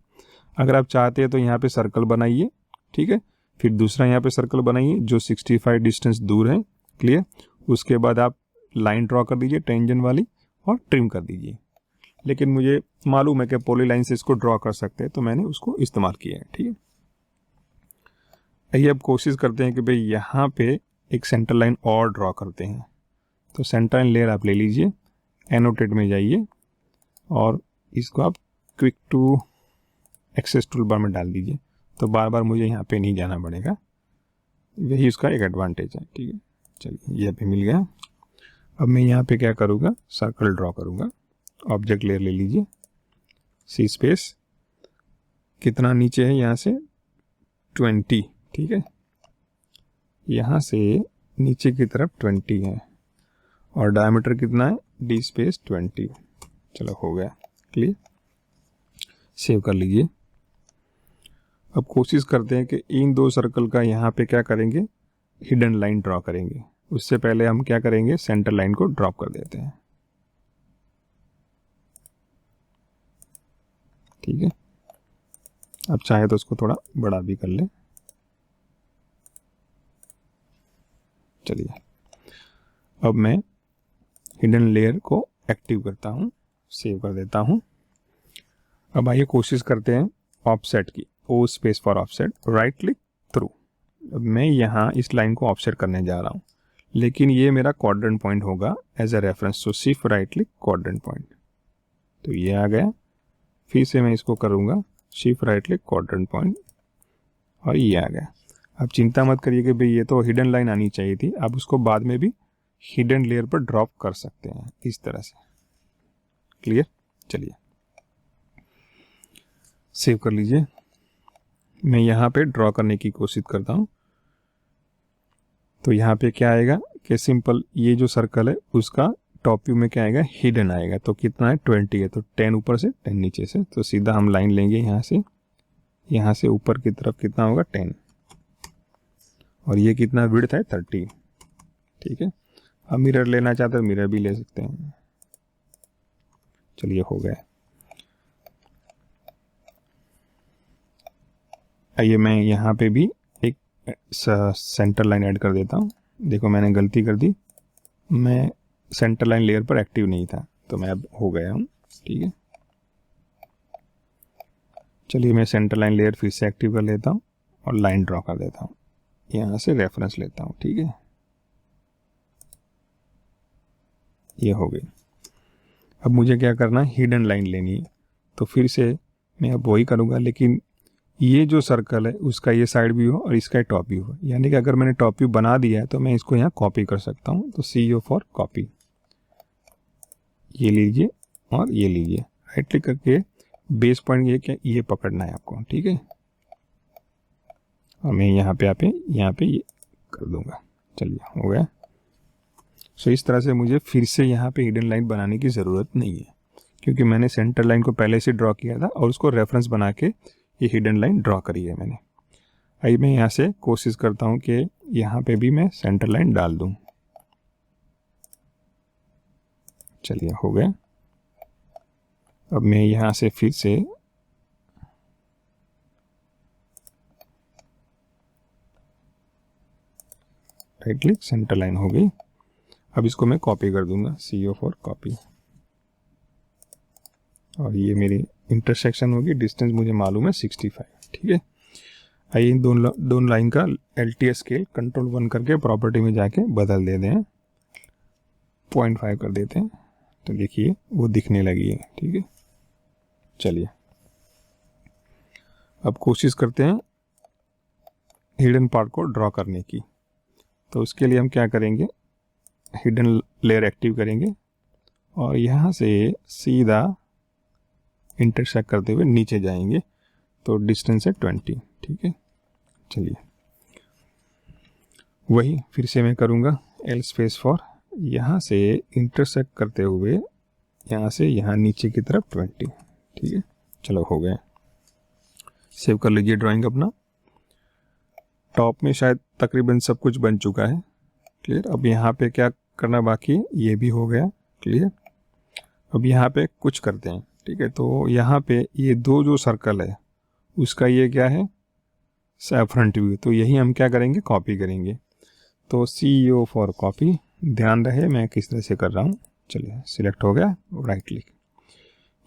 अगर आप चाहते हैं तो यहाँ पे सर्कल बनाइए, ठीक है। फिर दूसरा यहाँ पे सर्कल बनाइए जो 65 डिस्टेंस दूर है, क्लियर। उसके बाद आप लाइन ड्रॉ कर दीजिए टेंजेंट वाली और ट्रिम कर दीजिए। लेकिन मुझे मालूम है कि पॉली लाइन से इसको ड्रॉ कर सकते हैं, तो मैंने उसको इस्तेमाल किया है, ठीक है। आइए अब कोशिश करते हैं कि भाई यहाँ पे एक सेंटर लाइन और ड्रॉ करते हैं। तो सेंटर लाइन लेयर आप ले लीजिए, एनोटेट में जाइए और इसको आप quick to access toolbar में डाल दीजिए। तो बार बार मुझे यहाँ पे नहीं जाना पड़ेगा, यही उसका एक एडवांटेज है, ठीक है। चलिए ये भी मिल गया। अब मैं यहाँ पे क्या करूँगा, सर्कल ड्रॉ करूँगा। ऑब्जेक्ट लेयर ले लीजिए, सी स्पेस, कितना नीचे है यहाँ से 20, ठीक है। यहाँ से नीचे की तरफ 20 है और डायमीटर कितना है, डी स्पेस 20। चलो हो गया, क्लियर, सेव कर लीजिए। अब कोशिश करते हैं कि इन दो सर्कल का यहाँ पे क्या करेंगे, हिडन लाइन ड्रॉ करेंगे। उससे पहले हम क्या करेंगे, सेंटर लाइन को ड्रॉप कर देते हैं। ठीक है। अब चाहे तो उसको थोड़ा बड़ा भी कर ले। चलिए अब मैं हिडन लेयर को एक्टिव करता हूँ, सेव कर देता हूँ। अब आइए कोशिश करते हैं ऑफसेट की। O space for offset, right click through. अब मैं यहाँ इस लाइन को ऑफसेट करने जा रहा हूँ, लेकिन ये मेरा क्वाड्रेंट पॉइंट होगा as a reference. So shift right click quadrant point, तो ये आ गया। फिर से मैं इसको करूँगा shift right click quadrant point और ये आ गया। अब चिंता मत करिए कि भाई ये तो हिडन लाइन आनी चाहिए थी, आप उसको बाद में भी हिडन लेयर पर ड्रॉप कर सकते हैं इस तरह से। क्लियर? चलिए सेव कर लीजिए। मैं यहाँ पे ड्रॉ करने की कोशिश करता हूँ। तो यहाँ पे क्या आएगा कि सिंपल ये जो सर्कल है उसका टॉप व्यू में क्या आएगा, हिडन आएगा। तो कितना है 20 है, तो 10 ऊपर से 10 नीचे से। तो सीधा हम लाइन लेंगे यहाँ से ऊपर की तरफ कितना होगा 10, और ये कितना विड्थ है 30। ठीक है। अब मिरर लेना चाहते हैं मिरर भी ले सकते हैं। चलिए हो गया। आइए मैं यहाँ पे भी एक सेंटर लाइन ऐड कर देता हूँ। देखो मैंने गलती कर दी, मैं सेंटर लाइन लेयर पर एक्टिव नहीं था, तो मैं अब हो गया हूँ। ठीक है। चलिए मैं सेंटर लाइन लेयर फिर से एक्टिव कर लेता हूँ और लाइन ड्रॉ कर देता हूँ। यहाँ से रेफरेंस लेता हूँ। ठीक है, ये हो गई। अब मुझे क्या करना है, हिडन लाइन लेनी है। तो फिर से मैं अब वही करूँगा, लेकिन ये जो सर्कल है उसका ये साइड व्यू हो और इसका टॉप व्यू हो। यानी कि अगर मैंने टॉप व्यू बना दिया है तो मैं इसको यहाँ कॉपी कर सकता हूँ। तो CO फॉर कॉपी, ये लीजिए और ये लीजिए। राइट क्लिक करके बेस पॉइंट ये क्या, ये पकड़ना है आपको। ठीक है, और मैं यहाँ पे ये कर दूंगा। चलिए हो गया। सो इस तरह से मुझे फिर से यहाँ पे हिडन लाइन बनाने की ज़रूरत नहीं है, क्योंकि मैंने सेंटर लाइन को पहले से ड्रॉ किया था और उसको रेफरेंस बना के ये हिडन लाइन ड्रॉ करी है मैंने। आइए मैं यहाँ से कोशिश करता हूँ कि यहाँ पे भी मैं सेंटर लाइन डाल दूँ। चलिए हो गया। अब मैं यहाँ से फिर से राइट क्लिक, सेंटर लाइन हो गई। अब इसको मैं कॉपी कर दूंगा, CO फॉर कॉपी, और ये मेरी इंटरसेक्शन होगी। डिस्टेंस मुझे मालूम है 65। ठीक है। आइए इन दोनों लाइन का LTS स्केल Ctrl+1 करके प्रॉपर्टी में जाके बदल देते हैं, 0.5 कर देते हैं। तो देखिए वो दिखने लगी है। ठीक है। चलिए अब कोशिश करते हैं हिडन पार्ट को ड्रॉ करने की। तो उसके लिए हम क्या करेंगे, हिडन लेयर एक्टिव करेंगे और यहाँ से सीधा इंटरसेक्ट करते हुए नीचे जाएंगे। तो डिस्टेंस है 20। ठीक है। चलिए वही फिर से मैं करूँगा L स्पेस फॉर, यहाँ से इंटरसेक्ट करते हुए यहाँ से यहाँ नीचे की तरफ 20। ठीक है। चलो हो गया। सेव कर लीजिए ड्राइंग अपना। टॉप में शायद तकरीबन सब कुछ बन चुका है। क्लियर। अब यहाँ पे क्या करना बाकी है, ये भी हो गया। क्लियर। अब यहाँ पे कुछ करते हैं। ठीक है। तो यहाँ पे ये दो जो सर्कल है उसका ये क्या है, फ्रंट व्यू। तो यही हम क्या करेंगे, कॉपी करेंगे। तो CO फॉर कॉपी, ध्यान रहे मैं किस तरह से कर रहा हूँ। चलिए सिलेक्ट हो गया, राइट क्लिक,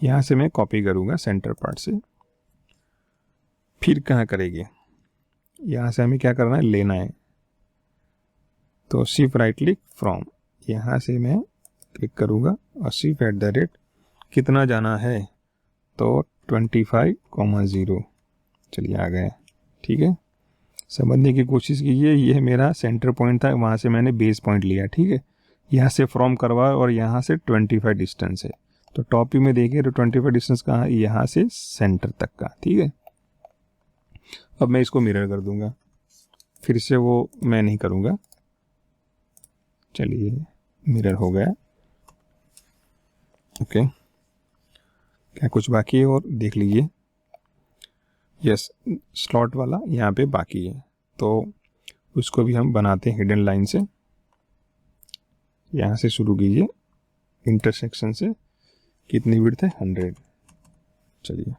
यहाँ से मैं कॉपी करूँगा सेंटर पार्ट से। फिर कहाँ करेंगे, यहाँ से हमें क्या करना है, लेना है। तो शिफ्ट राइट क्लिक फ्रॉम, यहाँ से मैं क्लिक करूँगा और शिफ्ट @ कितना जाना है, तो 25,0। चलिए आ गए। ठीक है। समझने की कोशिश कीजिए, ये मेरा सेंटर पॉइंट था, वहाँ से मैंने बेस पॉइंट लिया। ठीक है। यहाँ से फ्रॉम करवा और यहाँ से 25 डिस्टेंस है। तो टॉप व्यू में देखिए तो 25 डिस्टेंस कहाँ है, यहाँ से सेंटर तक का। ठीक है। अब मैं इसको मिरर कर दूंगा, फिर से वो मैं नहीं करूँगा। चलिए मिरर हो गया। ओके, क्या कुछ बाकी है और देख लीजिए। यस, स्लॉट वाला यहाँ पे बाकी है, तो उसको भी हम बनाते हैं हिडन लाइन से। यहाँ से शुरू कीजिए, इंटरसेक्शन से। कितनी विड्थ है, 100। चलिए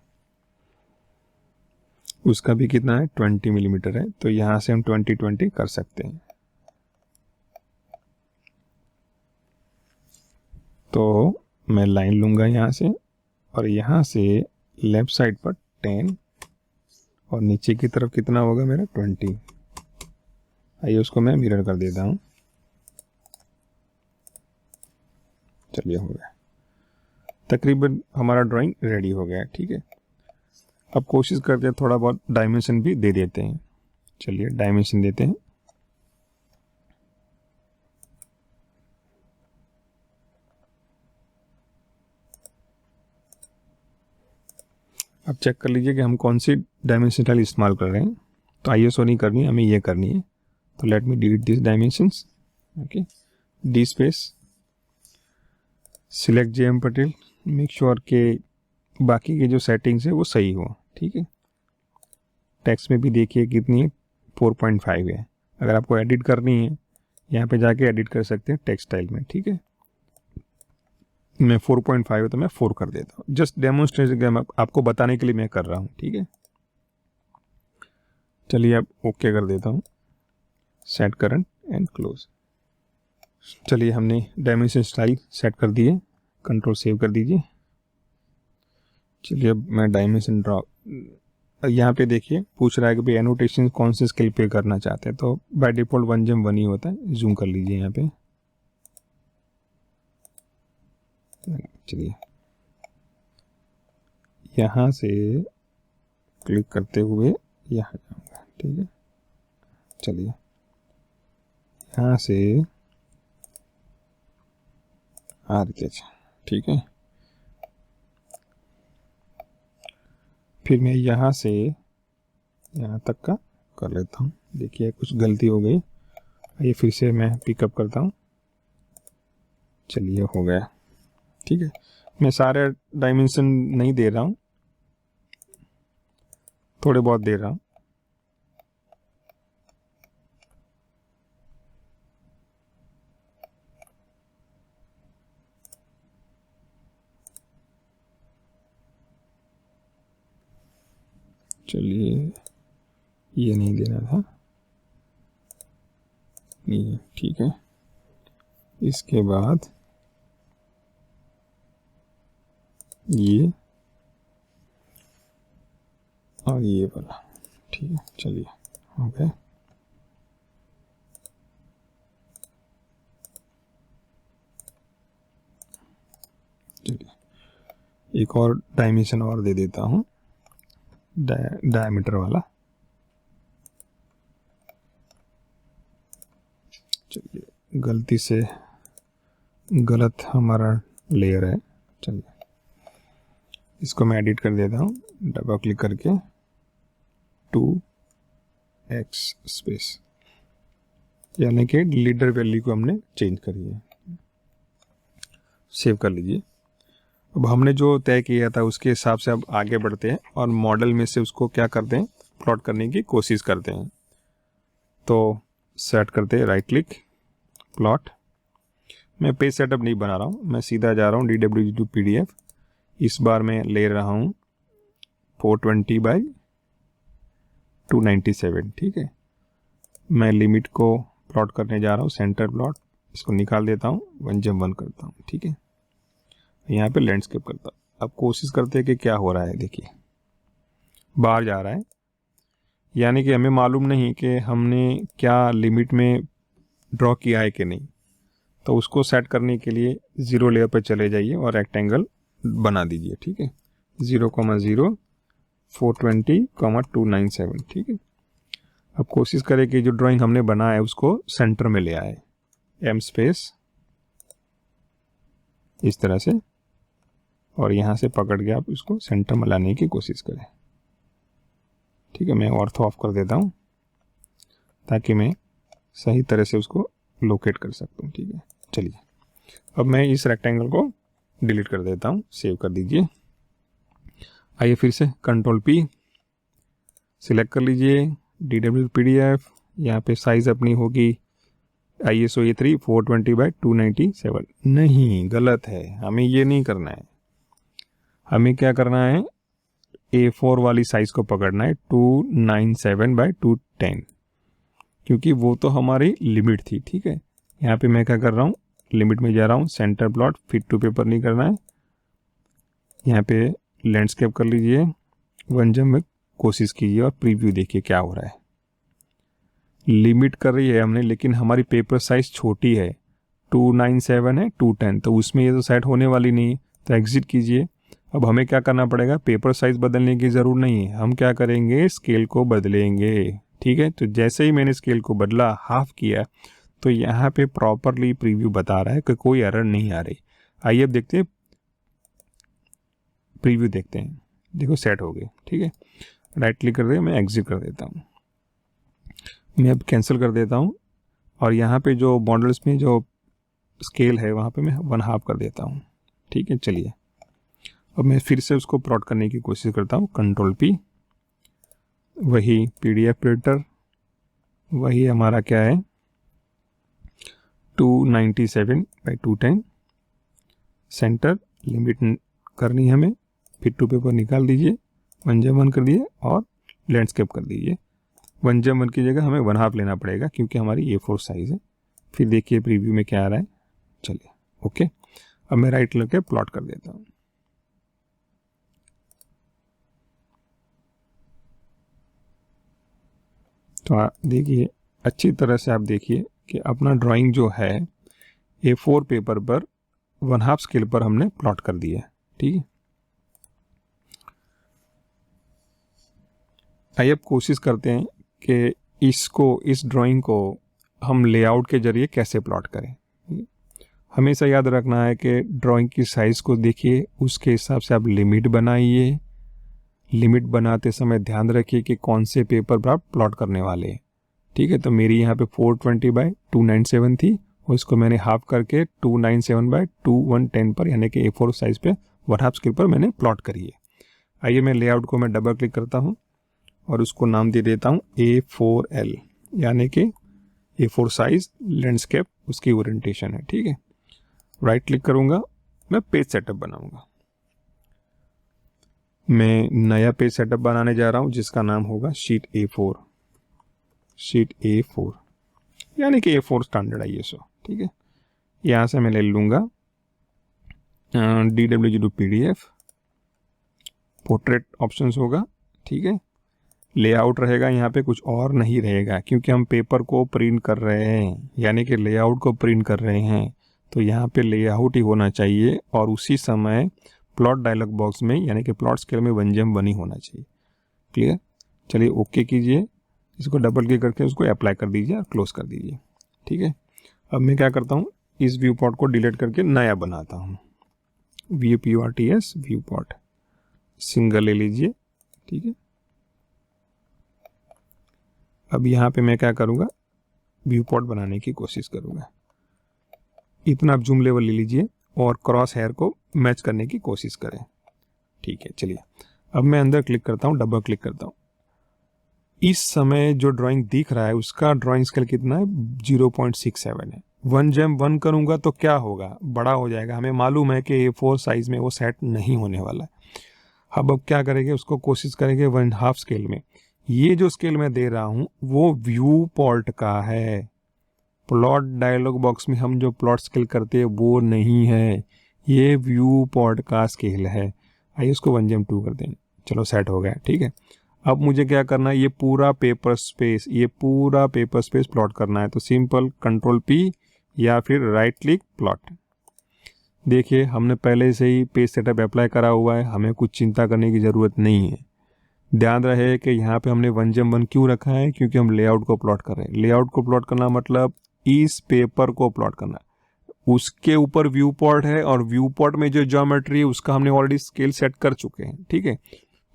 उसका भी कितना है 20 मिलीमीटर है, तो यहाँ से हम 20-20 कर सकते हैं। तो मैं लाइन लूँगा यहाँ से, और यहाँ से लेफ्ट साइड पर 10 और नीचे की तरफ कितना होगा मेरा 20। आइए उसको मैं मिरर कर देता हूँ। चलिए हो गया, तकरीबन हमारा ड्राइंग रेडी हो गया है। ठीक है, अब कोशिश करते हैं थोड़ा बहुत डायमेंशन भी दे देते हैं। चलिए डायमेंशन देते हैं। अब चेक कर लीजिए कि हम कौन सी डायमेंशन स्टाइल इस्तेमाल कर रहे हैं। तो आईएसओ नहीं करनी है, हमें ये करनी है। तो let me delete this dimensions. Okay, D space, select JM Patel, make sure के बाकी के जो सेटिंग्स है वो सही हो। ठीक है, टेक्स्ट में भी देखिए कितनी है, 4.5 है। अगर आपको एडिट करनी है यहाँ पे जाके एडिट कर सकते हैं टेक्स्ट स्टाइल में। ठीक है, मैं 4.5 है तो मैं 4 कर देता हूँ। जस्ट डेमोन्स्ट्रेशन आपको बताने के लिए मैं कर रहा हूँ। ठीक है, चलिए अब ओके कर देता हूँ, सेट करंट एंड क्लोज। चलिए हमने डायमेंशन स्टाइल सेट कर दिए, कंट्रोल सेव कर दीजिए। चलिए अब मैं डायमेंशन ड्रॉ, यहाँ पे देखिए पूछ रहा है कि भाई एनोटेशन कौन से स्केल पे करना चाहते हैं। तो बाय डिफॉल्ट 1:1 ही होता है। जूम कर लीजिए यहाँ पे। चलिए यहाँ से क्लिक करते हुए यहाँ जाऊँगा। ठीक है, चलिए यहाँ से आर्केच। ठीक है, फिर मैं यहाँ से यहाँ तक का कर लेता हूँ। देखिए कुछ गलती हो गई, ये फिर से मैं पिकअप करता हूँ। चलिए हो गया। ठीक है, मैं सारे डायमेंशन नहीं दे रहा हूँ, थोड़े बहुत दे रहा हूँ। चलिए ये नहीं देना था ये। ठीक है, इसके बाद ये और ये वाला। ठीक है, चलिए हो गया। चलिए एक और डायमेंशन और दे देता हूँ, डायमीटर वाला। चलिए गलती से गलत हमारा लेयर है। चलिए इसको मैं एडिट कर देता हूँ, डबल क्लिक करके 2x स्पेस, यानी कि लीडर वैल्यू को हमने चेंज करी है। सेव कर लीजिए। अब हमने जो तय किया था उसके हिसाब से अब आगे बढ़ते हैं और मॉडल में से उसको क्या करते हैं, प्लॉट करने की कोशिश करते हैं। तो सेट करते हैं, राइट क्लिक, प्लॉट। मैं पेज सेटअप नहीं बना रहा हूँ, मैं सीधा जा रहा हूँ DWG टू PDF। इस बार मैं ले रहा हूँ 420/297। ठीक है, मैं लिमिट को प्लॉट करने जा रहा हूँ, सेंटर प्लॉट। इसको निकाल देता हूँ, 1:1 करता हूँ। ठीक है, यहाँ पे लैंडस्केप करता हूँ। अब कोशिश करते हैं कि क्या हो रहा है। देखिए बाहर जा रहा है, यानी कि हमें मालूम नहीं कि हमने क्या लिमिट में ड्रॉ किया है कि नहीं। तो उसको सेट करने के लिए 0 लेयर पर चले जाइए और रेक्टेंगल बना दीजिए। ठीक है, 0,0 420,297। ठीक है, अब कोशिश करें कि जो ड्राइंग हमने बनाया है उसको सेंटर में ले आए। एम स्पेस इस तरह से, और यहाँ से पकड़ के आप इसको सेंटर में लाने की कोशिश करें। ठीक है, मैं ऑर्थो ऑफ कर देता हूँ ताकि मैं सही तरह से उसको लोकेट कर सकता हूँ। ठीक है, चलिए अब मैं इस रेक्टेंगल को डिलीट कर देता हूँ। सेव कर दीजिए। आइए फिर से कंट्रोल P, सिलेक्ट कर लीजिए DWG PDF। यहाँ पे साइज़ अपनी होगी ISO A3 420/297। नहीं, गलत है, हमें ये नहीं करना है। हमें क्या करना है, A4 वाली साइज़ को पकड़ना है 297/210, क्योंकि वो तो हमारी लिमिट थी। ठीक है, यहाँ पे मैं क्या कर रहा हूँ, लिमिट में जा रहा हूँ, centre plot, fit to paper नहीं करना है। यहाँ पे लैंडस्केप कर लीजिए, वन जम में कोशिश कीजिए और प्रीव्यू देखिए क्या हो रहा है। लिमिट कर रही है हमने, लेकिन हमारी पेपर साइज छोटी है, 297 है 210, तो उसमें ये तो सेट होने वाली नहीं, तो एग्जिट कीजिए। अब हमें क्या करना पड़ेगा, पेपर साइज बदलने की ज़रूरत नहीं है, हम क्या करेंगे, स्केल को बदलेंगे। ठीक है, तो जैसे ही मैंने स्केल को बदला, हाफ किया, तो यहाँ पे प्रॉपरली प्रीव्यू बता रहा है कि कोई एरर नहीं आ रही। आइए अब देखते हैं, प्रीव्यू देखते हैं। देखो सेट हो गई। ठीक है, राइट क्लिक कर दे, मैं एग्जिट कर देता हूँ, मैं अब कैंसिल कर देता हूँ, और यहाँ पे जो मॉडल्स में जो स्केल है वहाँ पे मैं 1/2 कर देता हूँ। ठीक है, चलिए अब मैं फिर से उसको प्लॉट करने की कोशिश करता हूँ, Ctrl+P, वही PDF एडिटर, वही हमारा क्या है 297/210, सेंटर, लिमिट करनी है हमें, फिट टू पेपर निकाल दीजिए, 1:1 कर दिए और लैंडस्केप कर दीजिए। 1:1 की जगह हमें 1/2 लेना पड़ेगा क्योंकि हमारी A4 साइज़ है। फिर देखिए प्रीव्यू में क्या आ रहा है। चलिए ओके, अब मैं राइट क्लिक करके प्लॉट कर देता हूँ। तो देखिए अच्छी तरह से, आप देखिए कि अपना ड्राइंग जो है A4 पेपर पर 1/2 स्केल पर हमने प्लॉट कर दिया है। ठीक है, आइए अब कोशिश करते हैं कि इस ड्राइंग को हम लेआउट के जरिए कैसे प्लॉट करें। हमेशा याद रखना है कि ड्राइंग की साइज़ को देखिए, उसके हिसाब से आप लिमिट बनाइए। लिमिट बनाते समय ध्यान रखिए कि कौन से पेपर पर आप प्लॉट करने वाले हैं। ठीक है, तो मेरी यहाँ पे 420/297 थी, और इसको मैंने हाफ करके 297/2110 पर, यानी कि A4 साइज़ पे 1/2 स्केल पर मैंने प्लॉट करी है। आइए मैं लेआउट को मैं डबल क्लिक करता हूँ और उसको नाम दे देता हूँ A4L, यानी कि A4 साइज लैंडस्केप उसकी ओरिएंटेशन है। ठीक है, राइट क्लिक करूँगा, मैं पेज सेटअप बनाऊँगा। मैं नया पेज सेटअप बनाने जा रहा हूँ जिसका नाम होगा शीट A4, शीट A4 यानी कि A4 स्टैंडर्ड ISO। ठीक है, यहाँ से मैं ले लूँगा DWG PDF, पोर्ट्रेट ऑप्शंस होगा। ठीक है, लेआउट रहेगा, यहाँ पे कुछ और नहीं रहेगा क्योंकि हम पेपर को प्रिंट कर रहे हैं, यानी कि लेआउट को प्रिंट कर रहे हैं, तो यहाँ पे लेआउट ही होना चाहिए। और उसी समय प्लॉट डायलॉग बॉक्स में, यानी कि प्लॉट स्केल में 1:1 ही होना चाहिए। क्लियर, चलिए ओके कीजिए, इसको डबल क्लिक करके उसको अप्लाई कर दीजिए और क्लोज कर दीजिए। ठीक है, अब मैं क्या करता हूँ, इस व्यू पॉट को डिलीट करके नया बनाता हूँ, VPORTS व्यू पॉट, सिंगल ले लीजिए। ठीक है, अब यहाँ पे मैं क्या करूँगा, व्यू पॉट बनाने की कोशिश करूँगा। इतना आप जूम लेवल ले लीजिए और क्रॉस हेयर को मैच करने की कोशिश करें। ठीक है, चलिए अब मैं अंदर क्लिक करता हूँ, डबल क्लिक करता हूँ। इस समय जो ड्राइंग दिख रहा है उसका ड्राइंग स्केल कितना है, 0.67 है। 1:1 करूँगा तो क्या होगा, बड़ा हो जाएगा। हमें मालूम है कि A4 साइज में वो सेट नहीं होने वाला है। अब क्या करेंगे, उसको कोशिश करेंगे 1/2 स्केल में। ये जो स्केल मैं दे रहा हूँ वो व्यू पॉट का है, प्लॉट डायलॉग बॉक्स में हम जो प्लॉट स्केल करते हैं वो नहीं है, ये व्यू पॉट का स्केल है। आइए उसको 1:2 कर दें, चलो सेट हो गया। ठीक है, अब मुझे क्या करना है, ये पूरा पेपर स्पेस प्लॉट करना है, तो सिंपल Ctrl+P या फिर राइट क्लिक प्लॉट। देखिए हमने पहले से ही पेज सेटअप अप्लाई करा हुआ है, हमें कुछ चिंता करने की ज़रूरत नहीं है। ध्यान रहे कि यहाँ पे हमने 1:1 क्यों रखा है, क्योंकि हम लेआउट को प्लॉट कर रहे हैं। लेआउट को प्लॉट करना मतलब इस पेपर को प्लॉट करना, उसके ऊपर व्यू पॉट है और व्यू पॉट में जो ज्योमेट्री है उसका हमने ऑलरेडी स्केल सेट कर चुके हैं। ठीक है,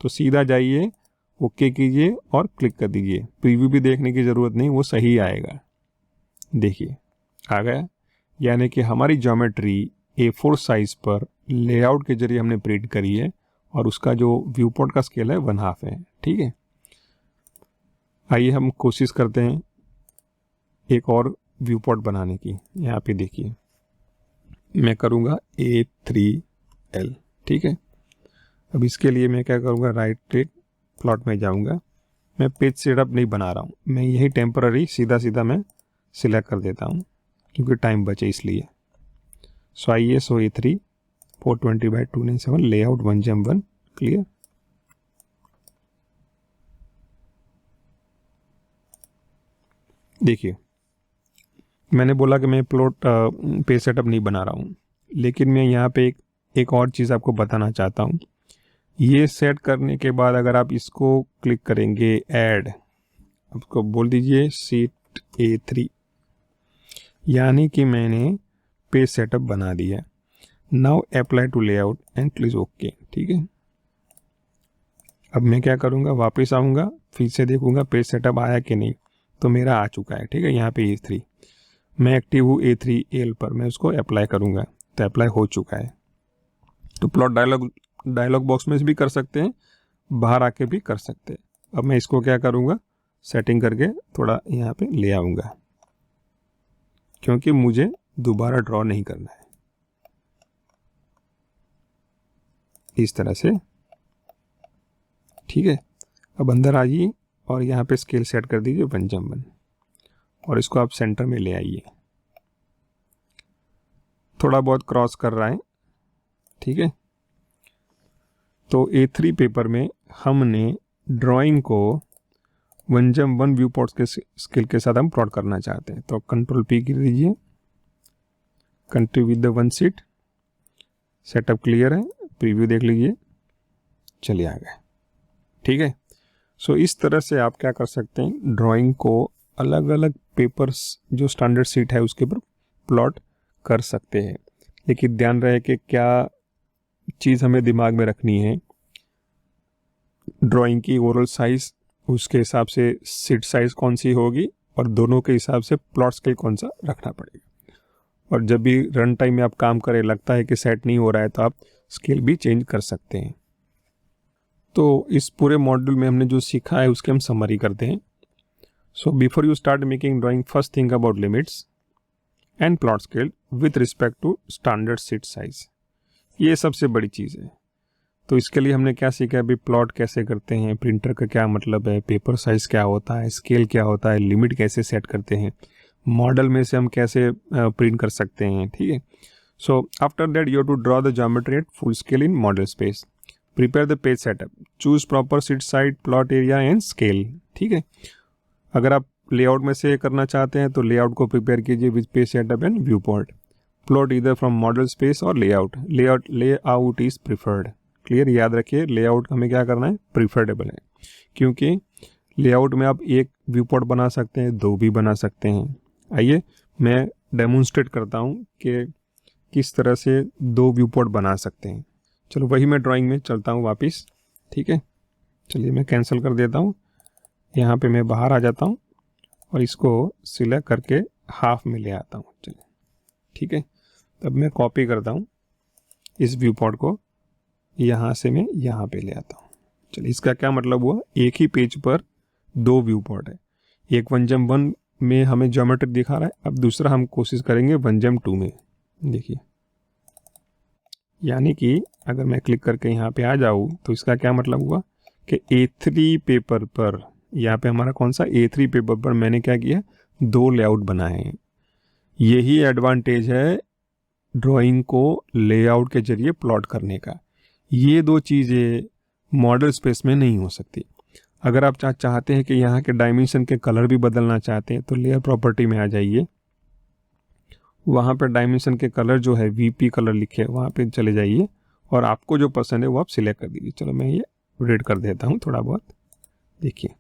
तो सीधा जाइए, ओके कीजिए और क्लिक कर दीजिए। प्रीव्यू भी देखने की ज़रूरत नहीं, वो सही आएगा। देखिए आ गया, यानी कि हमारी ज्योमेट्री A4 साइज पर लेआउट के जरिए हमने प्रिंट करी है और उसका जो व्यू पॉट का स्केल है 1/2 है। ठीक है, आइए हम कोशिश करते हैं एक और व्यू पॉट बनाने की। यहाँ पे देखिए मैं करूँगा A3L। ठीक है, अब इसके लिए मैं क्या करूँगा, राइट क्लिक, प्लॉट में जाऊँगा। मैं पेज सेटअप नहीं बना रहा हूँ, मैं यही टेम्पररी सीधा मैं सिलेक्ट कर देता हूँ क्योंकि टाइम बचे इसलिए। सो आइए, सो A3 420/297 लेआउट 1GEM1 क्लियर। देखिए मैंने बोला कि मैं प्लॉट पेज सेटअप नहीं बना रहा हूँ, लेकिन मैं यहाँ पे एक और चीज़ आपको बताना चाहता हूँ। ये सेट करने के बाद अगर आप इसको क्लिक करेंगे ऐड, आपको बोल दीजिए सीट A3, यानी कि मैंने पेज सेटअप बना दिया। Now apply to layout and please okay. ठीक है, अब मैं क्या करूँगा, वापस आऊँगा, फिर से देखूँगा पेज सेटअप आया कि नहीं, तो मेरा आ चुका है। ठीक है, यहाँ पे A3 मैं एक्टिव हूँ, A3L पर मैं उसको अप्लाई करूँगा तो अप्लाई हो चुका है। तो प्लॉट डायलॉग बॉक्स में भी कर सकते हैं, बाहर आके भी कर सकते हैं। अब मैं इसको क्या करूँगा, सेटिंग करके थोड़ा यहाँ पे ले आऊँगा क्योंकि मुझे दोबारा ड्रॉ नहीं करना है। इस तरह से, ठीक है। अब अंदर आइए और यहाँ पे स्केल सेट कर दीजिए 1GEM1 और इसको आप सेंटर में ले आइए। थोड़ा बहुत क्रॉस कर रहा है, ठीक है। तो A3 पेपर में हमने ड्राइंग को 1GEM1 व्यू पोर्ट्स के स्केल के साथ हम प्लॉट करना चाहते हैं, तो कंट्रोल P कर दीजिए, country with the 1 sheet. Setup clear है, प्रीव्यू देख लीजिए, चलिए आ गए। ठीक है, सो इस तरह से आप क्या कर सकते हैं, ड्राइंग को अलग अलग पेपर्स जो स्टैंडर्ड शीट है उसके ऊपर प्लॉट कर सकते हैं। लेकिन ध्यान रहे कि क्या चीज़ हमें दिमाग में रखनी है, ड्राइंग की ओवरऑल साइज, उसके हिसाब से शीट साइज कौन सी होगी और दोनों के हिसाब से प्लॉट स्केल कौन सा रखना पड़ेगा। और जब भी रन टाइम में आप काम करें, लगता है कि सेट नहीं हो रहा है, तो आप स्केल भी चेंज कर सकते हैं। तो इस पूरे मॉड्यूल में हमने जो सीखा है उसके हम समरी करते हैं। So before you start making drawing, first think about limits and plot scale with respect to standard sheet size. ये सबसे बड़ी चीज़ है। तो इसके लिए हमने क्या सीखा है, अभी प्लॉट कैसे करते हैं, प्रिंटर का क्या मतलब है, पेपर साइज क्या होता है, स्केल क्या होता है, लिमिट कैसे सेट करते हैं, मॉडल में से हम कैसे प्रिंट कर सकते हैं। ठीक है, so after that you have to draw the geometry at full scale in model space, prepare the page setup, choose proper sheet size, plot area and scale. ठीक है, अगर आप लेआउट में से करना चाहते हैं तो लेआउट को प्रिपेयर कीजिए with page setup and view port. Plot इधर फ्रॉम मॉडल स्पेस और layout, layout is preferred. Clear, याद रखिए लेआउट हमें क्या करना है, प्रिफरेबल है, क्योंकि लेआउट में आप एक व्यू पोर्ट बना सकते हैं, दो भी बना सकते हैं। आइए मैं डेमोन्स्ट्रेट करता हूँ कि किस तरह से दो व्यू पोर्ट बना सकते हैं। चलो वही मैं ड्राइंग में चलता हूँ वापस। ठीक है, चलिए मैं कैंसिल कर देता हूँ, यहाँ पे मैं बाहर आ जाता हूँ और इसको सिलेक्ट करके हाफ में ले आता हूँ। चलिए ठीक है, तब मैं कॉपी करता हूँ इस व्यू पोर्ट को, यहाँ से मैं यहाँ पे ले आता हूँ। चलिए, इसका क्या मतलब हुआ, एक ही पेज पर दो व्यू पोर्ट है। एक 1GEM1 में हमें ज्योमेट्री दिखा रहा है, अब दूसरा हम कोशिश करेंगे 1GEM2 में। देखिए, यानी कि अगर मैं क्लिक करके यहाँ पे आ जाऊँ तो इसका क्या मतलब हुआ कि A3 पेपर पर, यहाँ पे हमारा कौन सा A3 पेपर पर मैंने क्या किया, दो लेआउट बनाए हैं। यही एडवांटेज है ड्राइंग को लेआउट के जरिए प्लॉट करने का। ये दो चीज़ें मॉडल स्पेस में नहीं हो सकती। अगर आप चाहते हैं कि यहाँ के डायमेंशन के कलर भी बदलना चाहते हैं तो लेयर प्रॉपर्टी में आ जाइए, वहाँ पर डायमेंशन के कलर जो है VP कलर लिखे, वहाँ पे चले जाइए और आपको जो पसंद है वो आप सिलेक्ट कर दीजिए। चलो मैं ये रेड कर देता हूँ थोड़ा बहुत। देखिए,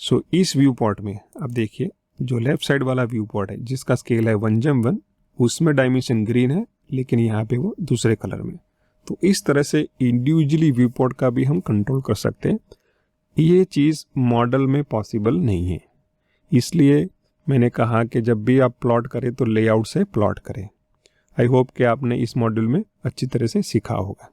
सो इस व्यू पोर्ट में अब देखिए, जो लेफ्ट साइड वाला व्यू पोर्ट है जिसका स्केल है 1GEM1, उसमें डायमेंशन ग्रीन है, लेकिन यहाँ पे वो दूसरे कलर में। तो इस तरह से इंडिविजुअली व्यू पोर्ट का भी हम कंट्रोल कर सकते हैं। ये चीज़ मॉडल में पॉसिबल नहीं है, इसलिए मैंने कहा कि जब भी आप प्लॉट करें तो लेआउट से प्लॉट करें। आई होप कि आपने इस मॉड्यूल में अच्छी तरह से सीखा होगा।